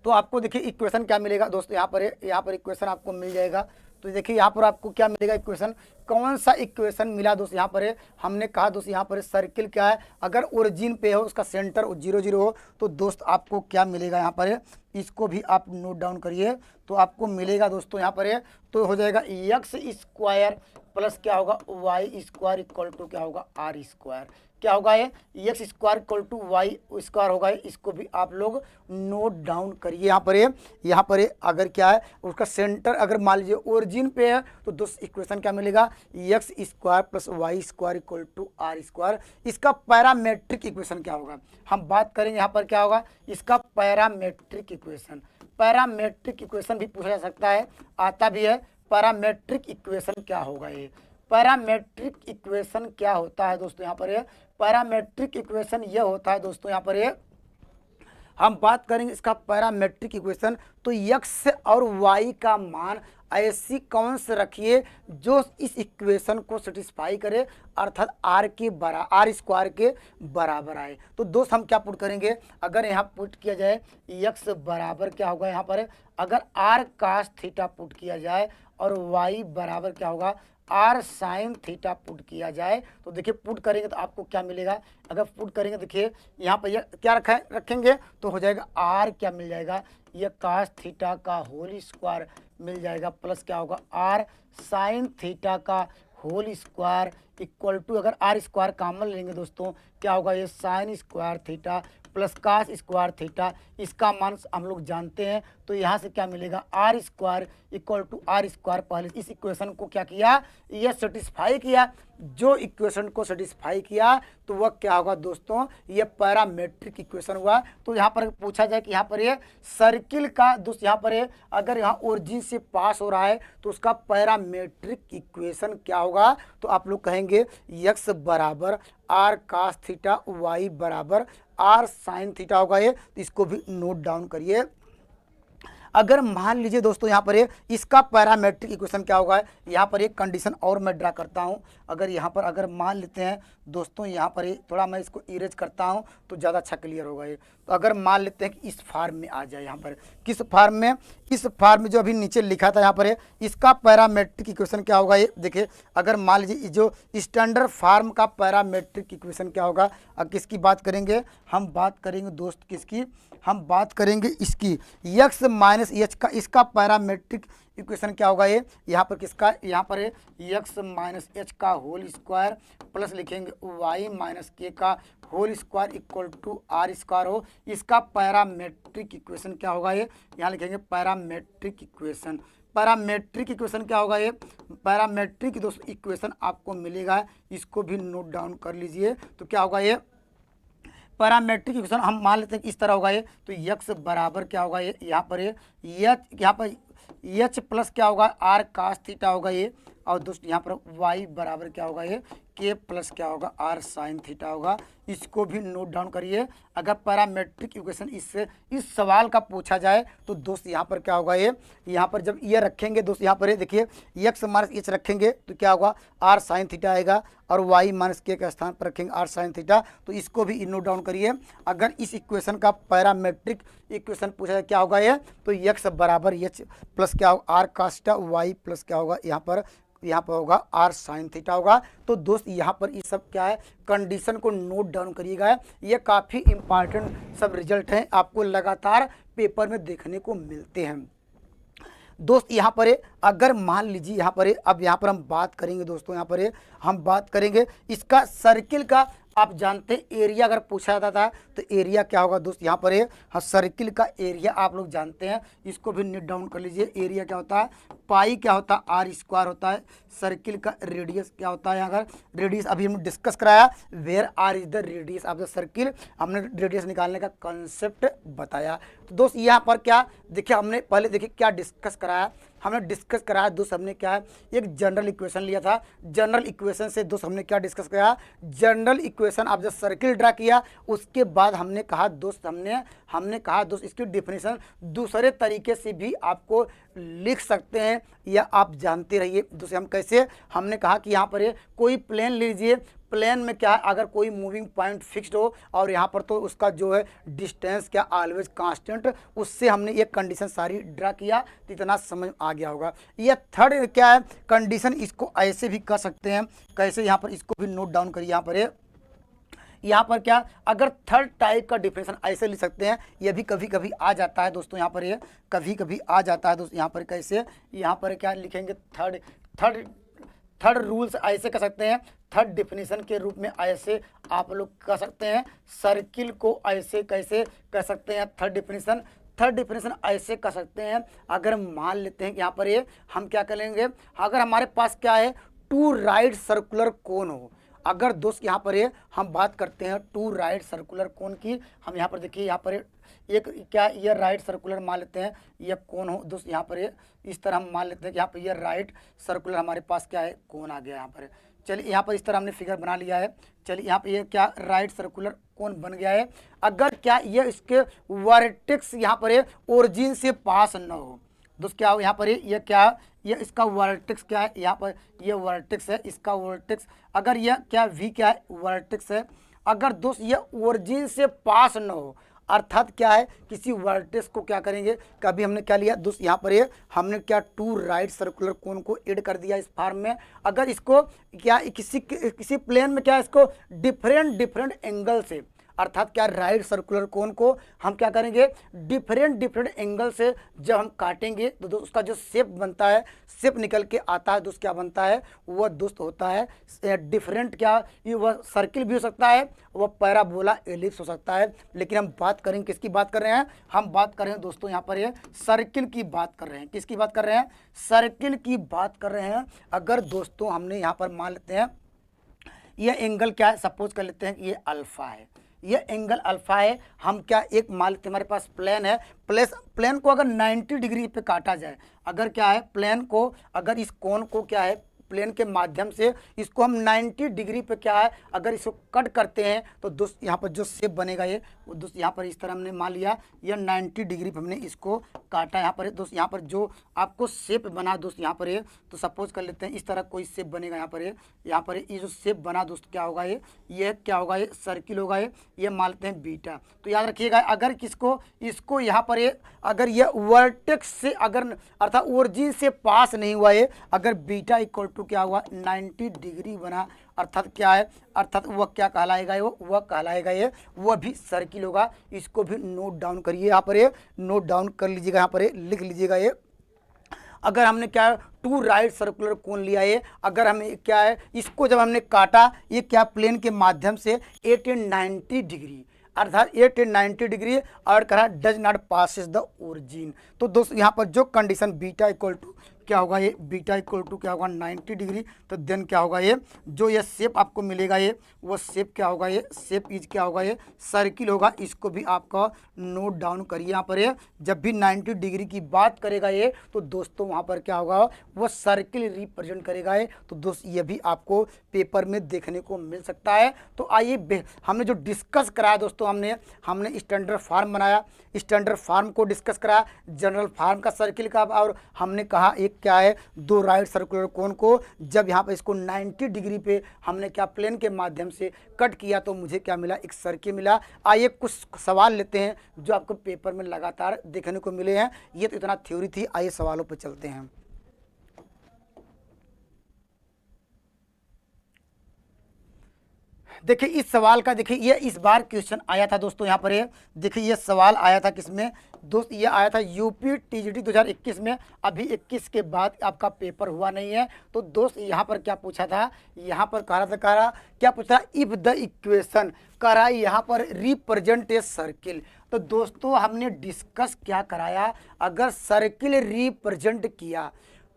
तो आपको देखिए इक्वेशन क्या मिलेगा दोस्तों, यहाँ पर इक्वेशन आपको मिल जाएगा। तो देखिए यहाँ पर आपको क्या मिलेगा इक्वेशन, कौन सा इक्वेशन मिला दोस्त, यहाँ पर हमने कहा दोस्त यहाँ पर सर्किल क्या है, अगर ओरिजिन पे हो उसका सेंटर 0 0 हो, तो दोस्त आपको क्या मिलेगा यहाँ पर, इसको भी आप नोट डाउन करिए। तो आपको मिलेगा दोस्तों यहाँ पर तो हो जाएगा एक्स स्क्वायर प्लस क्या होगा वाई स्क्वायर इक्वल टू क्या होगा आर स्क्वायर। क्या होगा ये x square equal to y square होगा, इसको भी आप लोग नोट डाउन करिए। यहाँ पर अगर क्या है उसका सेंटर अगर मान लीजिए ओरिजिन पे है, तो दोस्त इक्वेशन क्या मिलेगा x square plus y square equal to r square. इसका पैरामेट्रिक इक्वेशन क्या होगा, हम बात करेंगे यहाँ पर क्या होगा इसका पैरामेट्रिक इक्वेशन। पैरामेट्रिक इक्वेशन भी पूछा जा सकता है, आता भी है। पैरामेट्रिक इक्वेशन क्या होगा, ये पैरामेट्रिक इक्वेशन क्या होता है दोस्तों, यहाँ पर ये पैरामेट्रिक इक्वेशन ये होता है दोस्तों, यहाँ पर ये हम बात करेंगे इसका पैरामेट्रिक इक्वेशन। तो एक्स और वाई का मान ऐसी कौन से रखिए जो इस इक्वेशन को सेटिस्फाई करे, अर्थात आर स्क्वायर के बराबर आए। तो दोस्त हम क्या पुट करेंगे, अगर यहाँ पुट किया जाए एक्स बराबर क्या होगा, यहाँ पर अगर आर कास थीटा पुट किया जाए और वाई बराबर क्या होगा आर साइन थीटा पुट किया जाए, तो देखिए पुट करेंगे तो आपको क्या मिलेगा, अगर पुट करेंगे देखिए यहाँ पर क्या रखेंगे तो हो जाएगा आर क्या मिल जाएगा ये कास थीटा का होल स्क्वायर मिल जाएगा, प्लस क्या होगा आर साइन थीटा का होल स्क्वायर इक्वल टू, अगर आर स्क्वायर कॉमन लेंगे दोस्तों क्या होगा ये sine square theta plus cos square theta, इसका मान हम लोग जानते हैं। तो यहाँ से क्या मिलेगा r square equal to r square, पहले इस इक्वेशन को क्या किया ये सेटिस्फाई किया, जो इक्वेशन को सेटिस्फाई किया तो वह क्या होगा दोस्तों ये पैरामेट्रिक इक्वेशन हुआ। तो यहाँ पर पूछा जाए कि यहाँ पर ये सर्किल का दोस्त यहाँ पर अगर यहाँ ओरिजिन से पास हो रहा है तो उसका पैरामेट्रिक इक्वेशन क्या होगा, तो आप लोग कहेंगे एक्स बराबर आर कास थीटा वाई बराबर आर साइन थीटा होगा ये, तो इसको भी नोट डाउन करिए। अगर मान लीजिए दोस्तों यहाँ पर इसका पैरामेट्रिक इक्वेशन क्या होगा, यहाँ पर एक कंडीशन और मैं ड्रा करता हूँ। अगर यहाँ पर अगर मान लेते हैं दोस्तों यहाँ पर थोड़ा मैं इसको इरेज करता हूँ तो ज़्यादा अच्छा क्लियर होगा ये। तो अगर मान लेते हैं कि इस फार्म में आ जाए, यहाँ पर किस फार्म में, इस फार्म में जो अभी नीचे लिखा था यहाँ पर इसका पैरामेट्रिक इक्वेशन क्या होगा ये देखिए। अगर मान लीजिए जो स्टैंडर्ड फार्म का पैरामेट्रिक इक्वेशन क्या होगा, किसकी बात करेंगे, हम बात करेंगे दोस्त किसकी, हम बात करेंगे इसकी एक्स माइनस एच का, इसका पैरामेट्रिक इक्वेशन क्या होगा ये, यहाँ पर किसका, यहाँ पर एक्स माइनस एच का होल स्क्वायर प्लस लिखेंगे वाई माइनस के का whole square equal to r square हो, इसका पैरामेट्रिक इक्वेशन क्या होगा ये, यहाँ लिखेंगे पैरामेट्रिक इक्वेशन। पैरामेट्रिक इक्वेशन क्या होगा ये, पैरामेट्रिक दोस्तों इक्वेशन आपको मिलेगा, इसको भी नोट डाउन कर लीजिए। तो क्या होगा ये पैरामेट्रिक इक्वेशन हम मान लेते हैं कि इस तरह होगा ये, तो एक्स बराबर क्या होगा ये, यहाँ पर एच प्लस क्या होगा आर कास थीटा होगा ये, और दोस्त यहाँ पर वाई बराबर क्या होगा ये के प्लस क्या होगा आर साइन थीटा होगा, इसको भी नोट डाउन करिए। अगर पैरामेट्रिक इक्वेशन इससे इस सवाल का पूछा जाए तो दोस्त यहाँ पर क्या होगा ये, यहाँ पर जब ये रखेंगे दोस्त यहाँ पर देखिए एक्स माइनस एच रखेंगे तो क्या होगा आर साइन थीटा आएगा, और वाई माइनस के स्थान पर रखेंगे आर साइन थीटा, तो इसको भी नोट डाउन करिए। अगर इस इक्वेशन का पैरामेट्रिक इक्वेशन पूछा जाए क्या होगा ये, तो एक्स बराबर एच प्लस क्या होगा r cos theta y plus क्या होगा यहाँ पर होगा आर साइन थीटा होगा। तो दोस्त यहाँ पर ये सब क्या है कंडीशन को नोट डाउन करिएगा, ये काफ़ी इंपॉर्टेंट सब रिजल्ट हैं, आपको लगातार पेपर में देखने को मिलते हैं दोस्त। यहाँ पर अगर मान लीजिए यहाँ पर अब यहाँ पर हम बात करेंगे दोस्तों, यहाँ पर हम बात करेंगे इसका सर्किल का आप जानते हैं एरिया अगर पूछा जाता था तो एरिया क्या होगा दोस्त, यहाँ पर हाँ सर्किल का एरिया आप लोग जानते हैं, इसको भी नोट डाउन कर लीजिए। एरिया क्या होता है, पाई क्या होता है, आर स्क्वायर होता है। सर्किल का रेडियस क्या होता है, अगर रेडियस अभी हमने डिस्कस कराया, where r is the radius of the circle, हमने रेडियस निकालने का कॉन्सेप्ट बताया। तो दोस्त यहाँ पर क्या देखिए, हमने पहले देखिए क्या डिस्कस कराया, हमने डिस्कस कराया दोस्त, हमने क्या है एक जनरल इक्वेशन लिया था। जनरल इक्वेशन से दोस्त हमने क्या डिस्कस कराया, general equation of the circle draw किया। उसके बाद हमने कहा दोस्त, हमने कहा दोस्त इसकी डिफिनेशन दूसरे तरीके से भी आपको लिख सकते हैं, या आप जानते रहिए दोस्त हम कैसे। हमने कहा कि यहाँ पर कोई प्लेन लीजिए, प्लेन में क्या है, अगर कोई मूविंग पॉइंट फिक्स्ड हो और यहाँ पर तो उसका जो है डिस्टेंस क्या ऑलवेज कांस्टेंट, उससे हमने ये कंडीशन सारी ड्रा किया, तो इतना समझ आ गया होगा। ये थर्ड क्या है कंडीशन, इसको ऐसे भी कर सकते हैं, कैसे यहाँ पर इसको भी नोट डाउन करिए। यहाँ पर क्या, अगर थर्ड टाइप का डिफिनेशन ऐसे लिख सकते हैं, ये भी कभी कभी आ जाता है दोस्तों, यहाँ पर ये कभी कभी आ जाता है दोस्त। यहाँ पर कैसे, यहाँ पर क्या लिखेंगे, थर्ड रूल्स ऐसे कर सकते हैं, थर्ड डिफिनेशन के रूप में ऐसे आप लोग कर सकते हैं। सर्किल को ऐसे कैसे कर सकते हैं, थर्ड डिफिनेशन ऐसे कर सकते हैं। अगर मान लेते हैं कि यहाँ पर ये हम क्या करेंगे, अगर हमारे पास क्या है टू राइट सर्कुलर कोन हो, अगर दोस्त यहाँ पर ये हम बात करते हैं टू राइट सर्कुलर कोन की, हम यहाँ पर देखिए, यहाँ पर एक क्या ये राइट सर्कुलर मान लेते हैं, ये कोन हो दोस्त, यहाँ पर ये इस तरह हम मान लेते हैं कि यहाँ पर ये राइट सर्कुलर हमारे पास क्या है कोन आ गया यहाँ पर। चलिए यहाँ पर इस तरह हमने फिगर बना लिया है। चलिए यहाँ पर ये क्या राइट सर्कुलर कोन बन गया है। अगर क्या ये इसके वर्टेक्स यहाँ पर ओरिजिन से पास न हो दोस्त, क्या हो यहाँ पर ये क्या, ये इसका वर्टेक्स क्या है, यहाँ पर ये वर्टेक्स है, इसका वर्टेक्स अगर यह क्या वी क्या है वर्टेक्स है, अगर दोस्त ये ओरिजिन से पास न हो, अर्थात क्या है किसी वर्टेक्स को क्या करेंगे, कभी हमने क्या लिया दोस्त यहाँ पर ये हमने क्या टू राइट सर्कुलर कोन को ऐड कर दिया इस फॉर्म में। अगर इसको क्या किसी प्लेन में क्या इसको डिफरेंट एंगल से, अर्थात क्या राइट सर्कुलर कोन को हम क्या करेंगे डिफरेंट एंगल से जब हम काटेंगे तो दोस्त उसका जो शेप बनता है, शेप निकल के आता है दोस्त, क्या बनता है वह दोस्त होता है डिफरेंट, क्या ये वह सर्किल भी हो सकता है, वह पैराबोला एलिप्स हो सकता है। लेकिन हम बात करेंगे किसकी बात कर रहे हैं, हम बात कर रहे हैं दोस्तों यहाँ पर ये सर्किल की बात कर रहे हैं। किसकी बात कर रहे हैं, सर्किल की बात कर रहे हैं। अगर दोस्तों हमने यहाँ पर मान लेते हैं ये एंगल क्या है, सपोज कर लेते हैं कि ये अल्फा है, ये एंगल अल्फा है। हम क्या एक मान लेते हैं हमारे पास प्लेन है, प्लेन को अगर 90 डिग्री पे काटा जाए, अगर क्या है प्लेन को, अगर इस कोण को क्या है प्लेन के माध्यम से इसको हम 90 डिग्री पे क्या है अगर इसको कट करते हैं तो दोस्त यहाँ पर जो शेप बनेगा ये वो दोस्त यहाँ पर इस तरह हमने मान लिया ये 90 डिग्री पे हमने इसको काटा। यहाँ पर दोस्त यहाँ पर जो आपको शेप बना दोस्त यहाँ पर ये, तो सपोज कर लेते हैं इस तरह कोई शेप बनेगा यहाँ पर ये जो शेप बना दोस्त क्या होगा ये क्या होगा, ये सर्किल होगा, ये मान लेते हैं बीटा। तो याद रखिएगा अगर इसको यहाँ पर ये अगर ये वर्टेक्स से अगर अर्थात ओरिजिन से पास नहीं हुआ है, अगर बीटा इक्वल टू क्या हुआ 90 डिग्री बना, अर्थात क्या है अर्थात वह क्या कहलाएगा, वह कहलाएगा ये वह भी सर्किल होगा। इसको भी नोट डाउन करिए, यहाँ पर ये नोट डाउन कर लीजिएगा, यहाँ पर लिख लीजिएगा ये। अगर हमने क्या है टू राइट सर्कुलर कोन लिया है, अगर हमें क्या है इसको जब हमने काटा ये क्या प्लेन के माध्यम से 890 डिग्री अर्थात 890 डिग्री और कहा does not passes the origin. तो दोस्तों यहाँ पर जो कंडीशन बीटा इक्वल टू क्या होगा, ये बीटा इक्वल टू क्या होगा 90 डिग्री, तो देन क्या होगा ये जो ये शेप आपको मिलेगा ये वो शेप क्या होगा, ये शेप इज क्या होगा, ये सर्किल होगा। इसको भी आपका नोट डाउन करिए यहाँ पर ये जब भी 90 डिग्री की बात करेगा ये तो दोस्तों वहाँ पर क्या होगा वो सर्किल रिप्रेजेंट करेगा ये। तो दोस्त ये भी आपको पेपर में देखने को मिल सकता है। तो आइए हमने जो डिस्कस कराया दोस्तों हमने स्टैंडर्ड फार्म बनाया, स्टैंडर्ड फार्म को डिस्कस कराया, जनरल फार्म का सर्किल का, और हमने कहा एक क्या है दो राइट सर्कुलर कोन को जब यहाँ पे इसको 90 डिग्री पे हमने क्या प्लेन के माध्यम से कट किया तो मुझे क्या मिला, एक सर्किल मिला। आइए कुछ सवाल लेते हैं जो आपको पेपर में लगातार देखने को मिले हैं। ये तो इतना थ्योरी थी, आइए सवालों पर चलते हैं। देखिए इस सवाल का, देखिए ये इस बार क्वेश्चन आया था दोस्तों यहाँ पर, ये देखिए ये सवाल आया था किसमें दोस्त, ये आया था यूपी टीजीटी 2021 में। अभी 21 के बाद आपका पेपर हुआ नहीं है। तो दोस्त यहाँ पर क्या पूछा था, यहाँ पर कह रहा क्या पूछा, इफ द इक्वेशन कह रहा है यहाँ पर रिप्रेजेंट ए सर्किल। तो दोस्तों हमने डिस्कस क्या कराया, अगर सर्किल रिप्रेजेंट किया,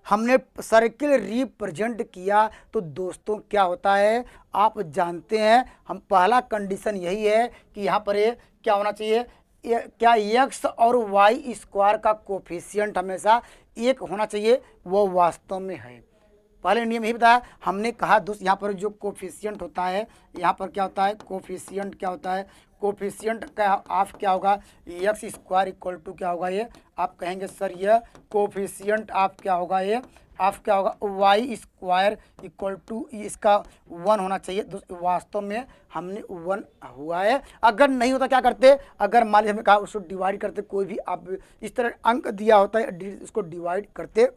हमने सर्किल रिप्रेजेंट किया तो दोस्तों क्या होता है आप जानते हैं। हम पहला कंडीशन यही है कि यहाँ पर ये क्या होना चाहिए, क्या एक्स और वाई स्क्वायर का कोफिशिएंट हमेशा एक होना चाहिए, वो वास्तव में है। पहले नियम यही बताया हमने, कहा दोस्त यहाँ पर जो कोफिशिएंट होता है, यहाँ पर क्या होता है कोफिशिएंट, क्या होता है कोफिशिएंट का आप क्या होगा, एक्स स्क्वायर इक्वल टू क्या होगा, ये आप कहेंगे सर ये कोफिशिएंट आप क्या होगा, ये आप क्या होगा वाई स्क्वायर इक्वल टू इसका 1 होना चाहिए। दोस्तों वास्तव में हमने 1 हुआ है। अगर नहीं होता क्या करते, अगर मान लीजिए हमने कहा उसको डिवाइड करते, कोई भी आप इस तरह अंक दिया होता है उसको डिवाइड करते,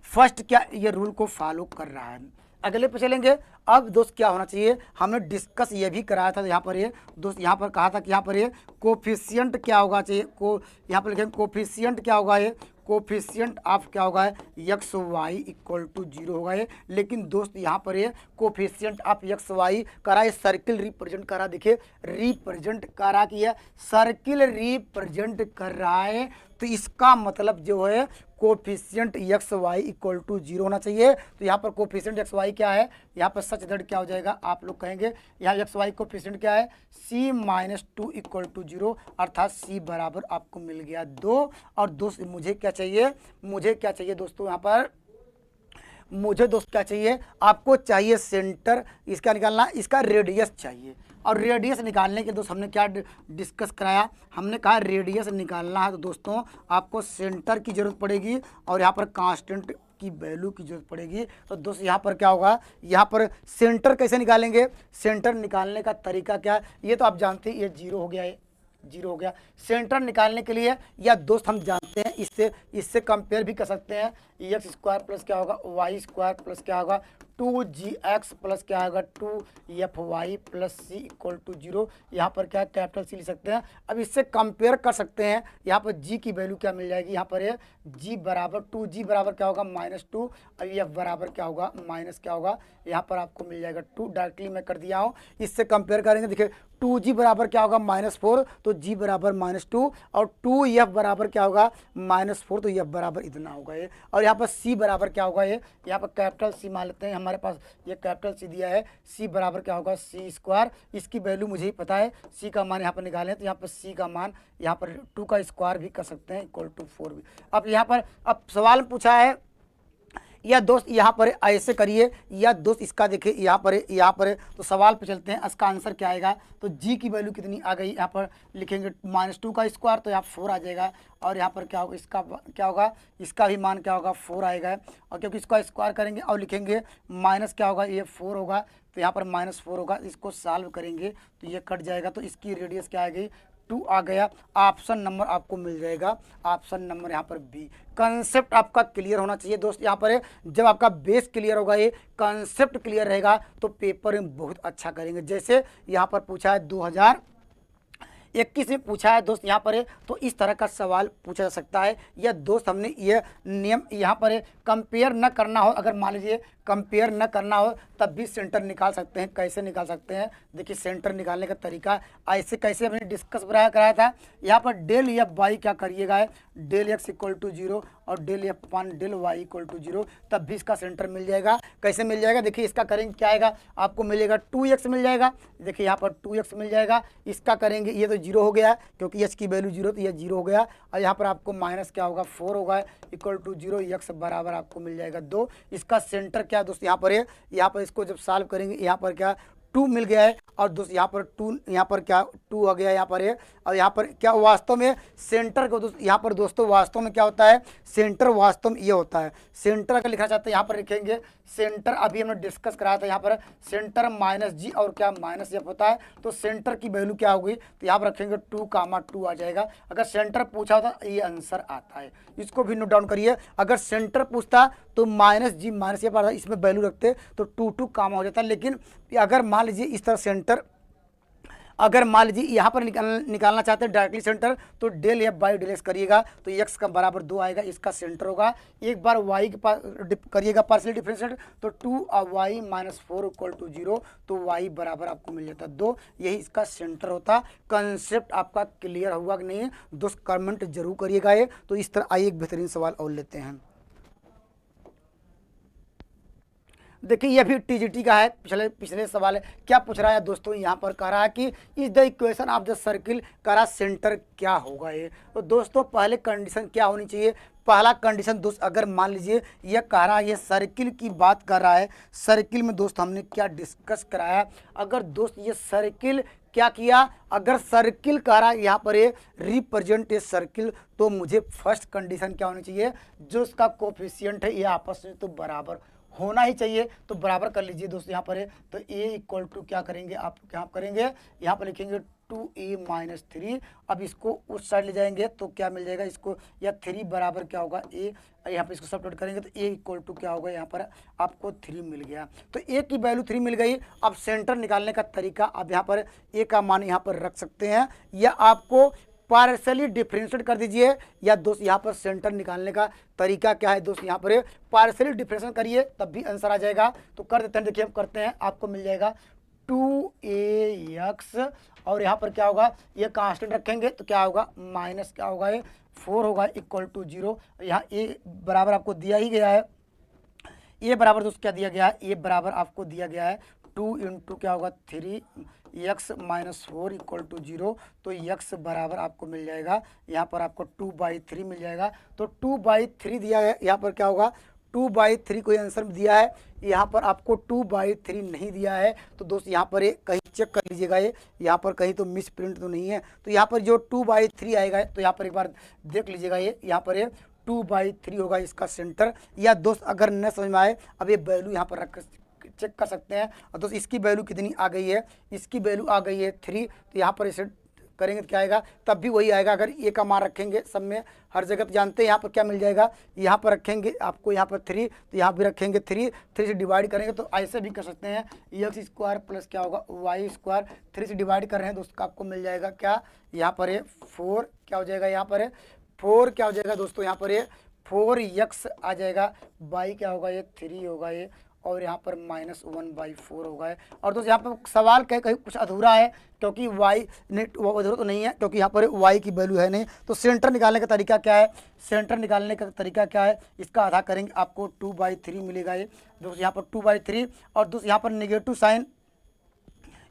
फर्स्ट क्या ये रूल को फॉलो कर रहा है। अगले पे चलेंगे। अब दोस्त क्या होना चाहिए, हमने डिस्कस ये भी कराया था यहाँ पर, ये दोस्त यहाँ पर कहा था कि यहाँ पर ये कोफिशिएंट क्या होगा चाहिए, को यहाँ पर लिखेंगे कोफिशिएंट क्या होगा, ये कोफिशिएंट आप क्या होगा एक्स वाई इक्वल टू 0 होगा ये। लेकिन दोस्त यहाँ पर ये कोफिशिएंट आप एक्स वाई करा, ये सर्किल रिप्रेजेंट करा, देखिए रिप्रेजेंट करा कि ये सर्किल रिप्रेजेंट कर रहा है, तो इसका मतलब जो है coefficient x y equal to 0 होना चाहिए। तो यहाँ पर कोफिशिएंट एक्स वाई क्या है, यहाँ पर सच दैट क्या हो जाएगा, आप लोग कहेंगे यहाँ एक्स वाई कोफिशिएंट क्या है C-2 इक्वल टू 0, अर्थात C बराबर आपको मिल गया 2। और दोस्त मुझे क्या चाहिए, मुझे क्या चाहिए दोस्तों, यहाँ पर मुझे दोस्त क्या चाहिए, आपको चाहिए सेंटर इसका निकालना, इसका रेडियस चाहिए। और रेडियस निकालने के दोस्त हमने क्या डिस्कस कराया, हमने कहा रेडियस निकालना है तो दोस्तों आपको सेंटर की ज़रूरत पड़ेगी और यहाँ पर कांस्टेंट की वैल्यू की जरूरत पड़ेगी। तो दोस्त यहाँ पर क्या होगा, यहाँ पर सेंटर कैसे निकालेंगे, सेंटर निकालने का तरीका क्या, ये तो आप जानते हैं, ये 0 हो गया, ये 0 हो गया। सेंटर निकालने के लिए या दोस्त हम जानते हैं, इससे कंपेयर भी कर सकते हैं, एक्स स्क्वायर प्लस क्या होगा वाई स्क्वायर प्लस क्या होगा 2gx प्लस क्या होगा 2fy plus C equal to 0। यहाँ पर क्या कैपिटल सी लिख सकते हैं। अब इससे कंपेयर कर सकते हैं, यहाँ पर g की वैल्यू क्या मिल जाएगी, यहाँ पर है g बराबर 2g बराबर क्या होगा -2, और f बराबर क्या होगा माइनस क्या होगा, यहाँ पर आपको मिल जाएगा 2। डायरेक्टली मैं कर दिया हूँ, इससे कंपेयर करेंगे, देखिए 2g बराबर क्या होगा -4, तो g बराबर -2, और 2f बराबर क्या होगा -4, तो f बराबर इतना होगा ये। और यहाँ पर c बराबर क्या होगा, ये यहाँ पर कैपिटल c मान लेते हैं, हमारे पास ये कैपिटल c दिया है, c बराबर क्या होगा c स्क्वायर, इसकी वैल्यू मुझे ही पता है, c का मान यहाँ पर निकालें तो यहाँ पर c का मान यहाँ पर 2 का स्क्वायर भी कर सकते हैं इक्वल टू 4 भी। अब यहाँ पर अब सवाल पूछा है, या दोस्त यहाँ पर ऐसे करिए, या दोस्त इसका देखिए यहाँ पर तो सवाल पे चलते हैं, इसका आंसर क्या आएगा, तो जी की वैल्यू कितनी आ गई, यहाँ पर लिखेंगे -2 का स्क्वायर, तो यहाँ 4 आ जाएगा। और यहाँ पर क्या होगा, इसका क्या होगा, इसका भी मान क्या होगा 4 आएगा, और क्योंकि इसका स्क्वायर करेंगे और लिखेंगे माइनस क्या होगा, ये 4 होगा, तो यहाँ पर -4 होगा, इसको सॉल्व करेंगे तो ये कट जाएगा, तो इसकी रेडियस क्या आ गई 2 आ गया। ऑप्शन नंबर आपको मिल जाएगा, ऑप्शन नंबर यहाँ पर बी। कंसेप्ट आपका क्लियर होना चाहिए दोस्त, यहाँ पर जब आपका बेस क्लियर होगा, ये कंसेप्ट क्लियर रहेगा तो पेपर में बहुत अच्छा करेंगे। जैसे यहाँ पर पूछा है 2021 में पूछा है दोस्त, यहाँ पर तो इस तरह का सवाल पूछा जा सकता है। या दोस्त हमने ये नियम यहाँ पर कंपेयर न करना हो, अगर मान लीजिए कंपेयर न करना हो तब भी सेंटर निकाल सकते हैं। कैसे निकाल सकते हैं, देखिए सेंटर निकालने का तरीका ऐसे कैसे हमने डिस्कस कराया था। यहाँ पर डेल एफ वाई क्या करिएगा, डेल एक्स इक्वल टू 0 और del f upon del y equal to 0, तब भी इसका सेंटर मिल जाएगा। कैसे मिल जाएगा, देखिए इसका करेंगे क्या आएगा, आपको मिलेगा 2x मिल जाएगा, देखिए यहाँ पर 2x मिल जाएगा। इसका करेंगे, ये तो 0 हो गया क्योंकि h की वैल्यू 0, तो ये 0 हो गया। और यहाँ पर आपको माइनस क्या होगा 4 होगा इक्वल टू 0, x बराबर आपको मिल जाएगा 2। इसका सेंटर क्या दोस्त यहाँ पर है, यहाँ पर इसको जब सॉल्व करेंगे यहाँ पर क्या 2 मिल गया है, और दोस्त यहाँ पर 2, यहाँ पर क्या 2 आ गया यहाँ पर है। और यहाँ पर क्या वास्तव में सेंटर को दोस्त, यहाँ पर दोस्तों वास्तव में क्या होता है, सेंटर वास्तव में ये होता है। सेंटर अगर लिखना चाहते हैं यहाँ पर लिखेंगे सेंटर, अभी हमने डिस्कस कराया था, यहाँ पर सेंटर -g और क्या -f होता है, तो सेंटर की वैल्यू क्या होगी, तो यहाँ पर रखेंगे 2, आ जाएगा। अगर सेंटर पूछा होता ये आंसर आता है, इसको भी नोट डाउन करिए। अगर सेंटर पूछता तो -g -f, इसमें वैल्यू रखते तो 2 हो जाता। लेकिन अगर मान मान लीजिए इस तरह सेंटर, अगर मान लीजिए यहाँ पर निकालना चाहते हैं डायरेक्टली सेंटर, तो del f by del x करिएगा तो एक्स का बराबर 2 आएगा, इसका सेंटर होगा। एक बार वाई के पास करिएगा पार्शियल डिफरेंशिएट, तो 2y माइनस 4 इक्वल टू 0, तो y बराबर आपको मिल जाता है 2, यही इसका सेंटर होता। कंसेप्ट आपका क्लियर हुआ कि नहीं दोस्त, कमेंट जरूर करिएगा ये। तो इस तरह आइए एक बेहतरीन सवाल और लेते हैं। देखिए ये भी टीजीटी का है, पिछले सवाल है। क्या पूछ रहा है दोस्तों, यहाँ पर कह रहा है कि is the equation of the circle, कह रहा सेंटर क्या होगा ये। तो दोस्तों पहले कंडीशन क्या होनी चाहिए, पहला कंडीशन दोस्त, अगर मान लीजिए ये कह रहा है ये सर्किल की बात कर रहा है, सर्किल में दोस्त हमने क्या डिस्कस कराया, अगर दोस्त ये सर्किल क्या किया, अगर सर्किल कह रहा है यहाँ पर ये रिप्रेजेंट ए सर्किल, तो मुझे फर्स्ट कंडीशन क्या होनी चाहिए, जो इसका कोफिशिएंट है ये आपस में तो बराबर होना ही चाहिए। तो बराबर कर लीजिए दोस्तों यहाँ पर है, तो a इक्वल टू क्या करेंगे आप, क्या करेंगे यहाँ पर लिखेंगे 2a माइनस 3। अब इसको उस साइड ले जाएंगे तो क्या मिल जाएगा इसको, या 3 बराबर क्या होगा a, यहाँ पे इसको सब्ट्रैक्ट करेंगे तो a इक्वल टू क्या होगा, यहाँ पर आपको 3 मिल गया। तो a की वैल्यू 3 मिल गई। अब सेंटर निकालने का तरीका, अब यहाँ पर a का मान यहाँ पर रख सकते हैं, या आपको पार्शियली डिफरेंशिएट कर दीजिए, या दोस्त यहाँ पर सेंटर निकालने का तरीका क्या है दोस्त, यहाँ पर पार्शियली डिफरेंशिएट करिए तब भी आंसर आ जाएगा। तो कर देते हैं, देखिए हम करते हैं, आपको मिल जाएगा 2ax, और यहाँ पर क्या होगा, ये कांस्टेंट रखेंगे तो क्या होगा माइनस क्या होगा, ये 4 होगा इक्वल टू 0। यहाँ a बराबर आपको दिया ही गया है, a बराबर दोस्त क्या दिया गया है, a बराबर आपको दिया गया है 2 इंटू क्या होगा 3 x माइनस 4 इक्वल टू 0। तो x बराबर आपको मिल जाएगा, यहाँ पर आपको 2/3 मिल जाएगा। तो 2/3 दिया है, यहाँ पर क्या होगा 2/3 कोई आंसर दिया है, यहाँ पर आपको 2/3 नहीं दिया है। तो दोस्त यहाँ पर ये कहीं चेक कर लीजिएगा, ये यहाँ पर कहीं तो मिस प्रिंट तो नहीं है। तो यहाँ पर जो 2/3 आएगा, तो यहाँ पर एक बार देख लीजिएगा, ये यहाँ पर ये 2/3 होगा इसका सेंटर। या दोस्त अगर न समझ में आए, अब ये वैल्यू यहाँ पर रख चेक कर सकते हैं। और दोस्त इसकी वैल्यू कितनी आ गई है, इसकी वैल्यू आ गई है 3, तो यहाँ पर इसे करेंगे तो क्या आएगा, तब भी वही आएगा। अगर ए का मान रखेंगे सब में हर जगह, तो जानते हैं यहाँ पर क्या मिल जाएगा, यहाँ पर रखेंगे आपको यहाँ पर 3, तो यहाँ भी रखेंगे 3 से डिवाइड करेंगे तो ऐसे भी कर सकते हैं, एक्स स्क्वायर प्लस क्या होगा वाई स्क्वायर, 3 से डिवाइड कर रहे हैं दोस्तों, आपको मिल जाएगा क्या, यहाँ पर है 4 क्या हो जाएगा, यहाँ पर है 4 क्या हो जाएगा दोस्तों, यहाँ पर ये 4x आ जाएगा, बाई क्या होगा ये 3 होगा ये, और यहाँ पर -1/4 होगा है। और दोस्तों यहाँ पर सवाल कहीं कुछ अधूरा है, क्योंकि y अधूरा तो नहीं है, क्योंकि यहाँ पर y की वैल्यू है नहीं। तो सेंटर निकालने का तरीका क्या है, सेंटर निकालने का तरीका क्या है, इसका आधा करेंगे आपको 2/3 मिलेगा ये दोस्तों, यहाँ पर 2/3। और दोस्तों यहाँ पर नेगेटिव साइन,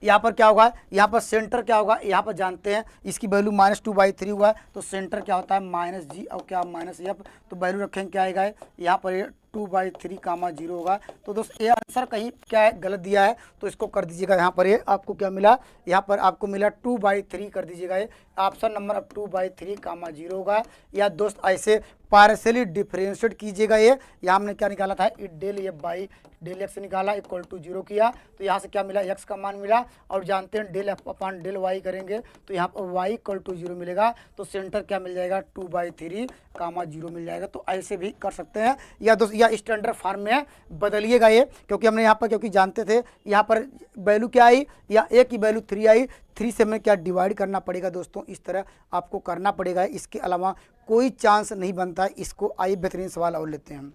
यहाँ पर क्या होगा, यहाँ पर सेंटर क्या होगा, यहाँ पर जानते हैं इसकी वैल्यू -2/3 हुआ है, तो सेंटर क्या होता है -g और क्या -f। तो वैल्यू रखेंगे क्या आएगा, यहाँ पर 2/3 कामा 0 होगा। तो दोस्त ये आंसर कहीं क्या है गलत दिया है, तो इसको कर दीजिएगा, यहाँ पर ये आपको क्या मिला, यहाँ पर आपको मिला 2/3 कर दीजिएगा, ये ऑप्शन नंबर अब 2/3 कामा 0 होगा। या दोस्त ऐसे पार्शियली डिफरेंशिएट कीजिएगा, ये यहाँ हमने क्या निकाला था, डेल ये बाई डेल एक्स निकाला इक्वल टू 0 किया, तो यहाँ से क्या मिला एक्स का मान मिला, और जानते हैं del f upon del y करेंगे तो यहाँ पर वाई इक्वल टू 0 मिलेगा। तो सेंटर क्या मिल जाएगा 2/3 कामा 0 मिल जाएगा। तो ऐसे भी कर सकते हैं, या दोस्त या स्टैंडर्ड फॉर्म में बदलिएगा ये, क्योंकि हमने यहाँ पर क्योंकि जानते थे यहाँ पर वैल्यू क्या आई, या ए की वैल्यू 3 आई, 3 से हमें क्या डिवाइड करना पड़ेगा दोस्तों, इस तरह आपको करना पड़ेगा, इसके अलावा कोई चांस नहीं बनता है इसको। आइए बेहतरीन सवाल और लेते हैं।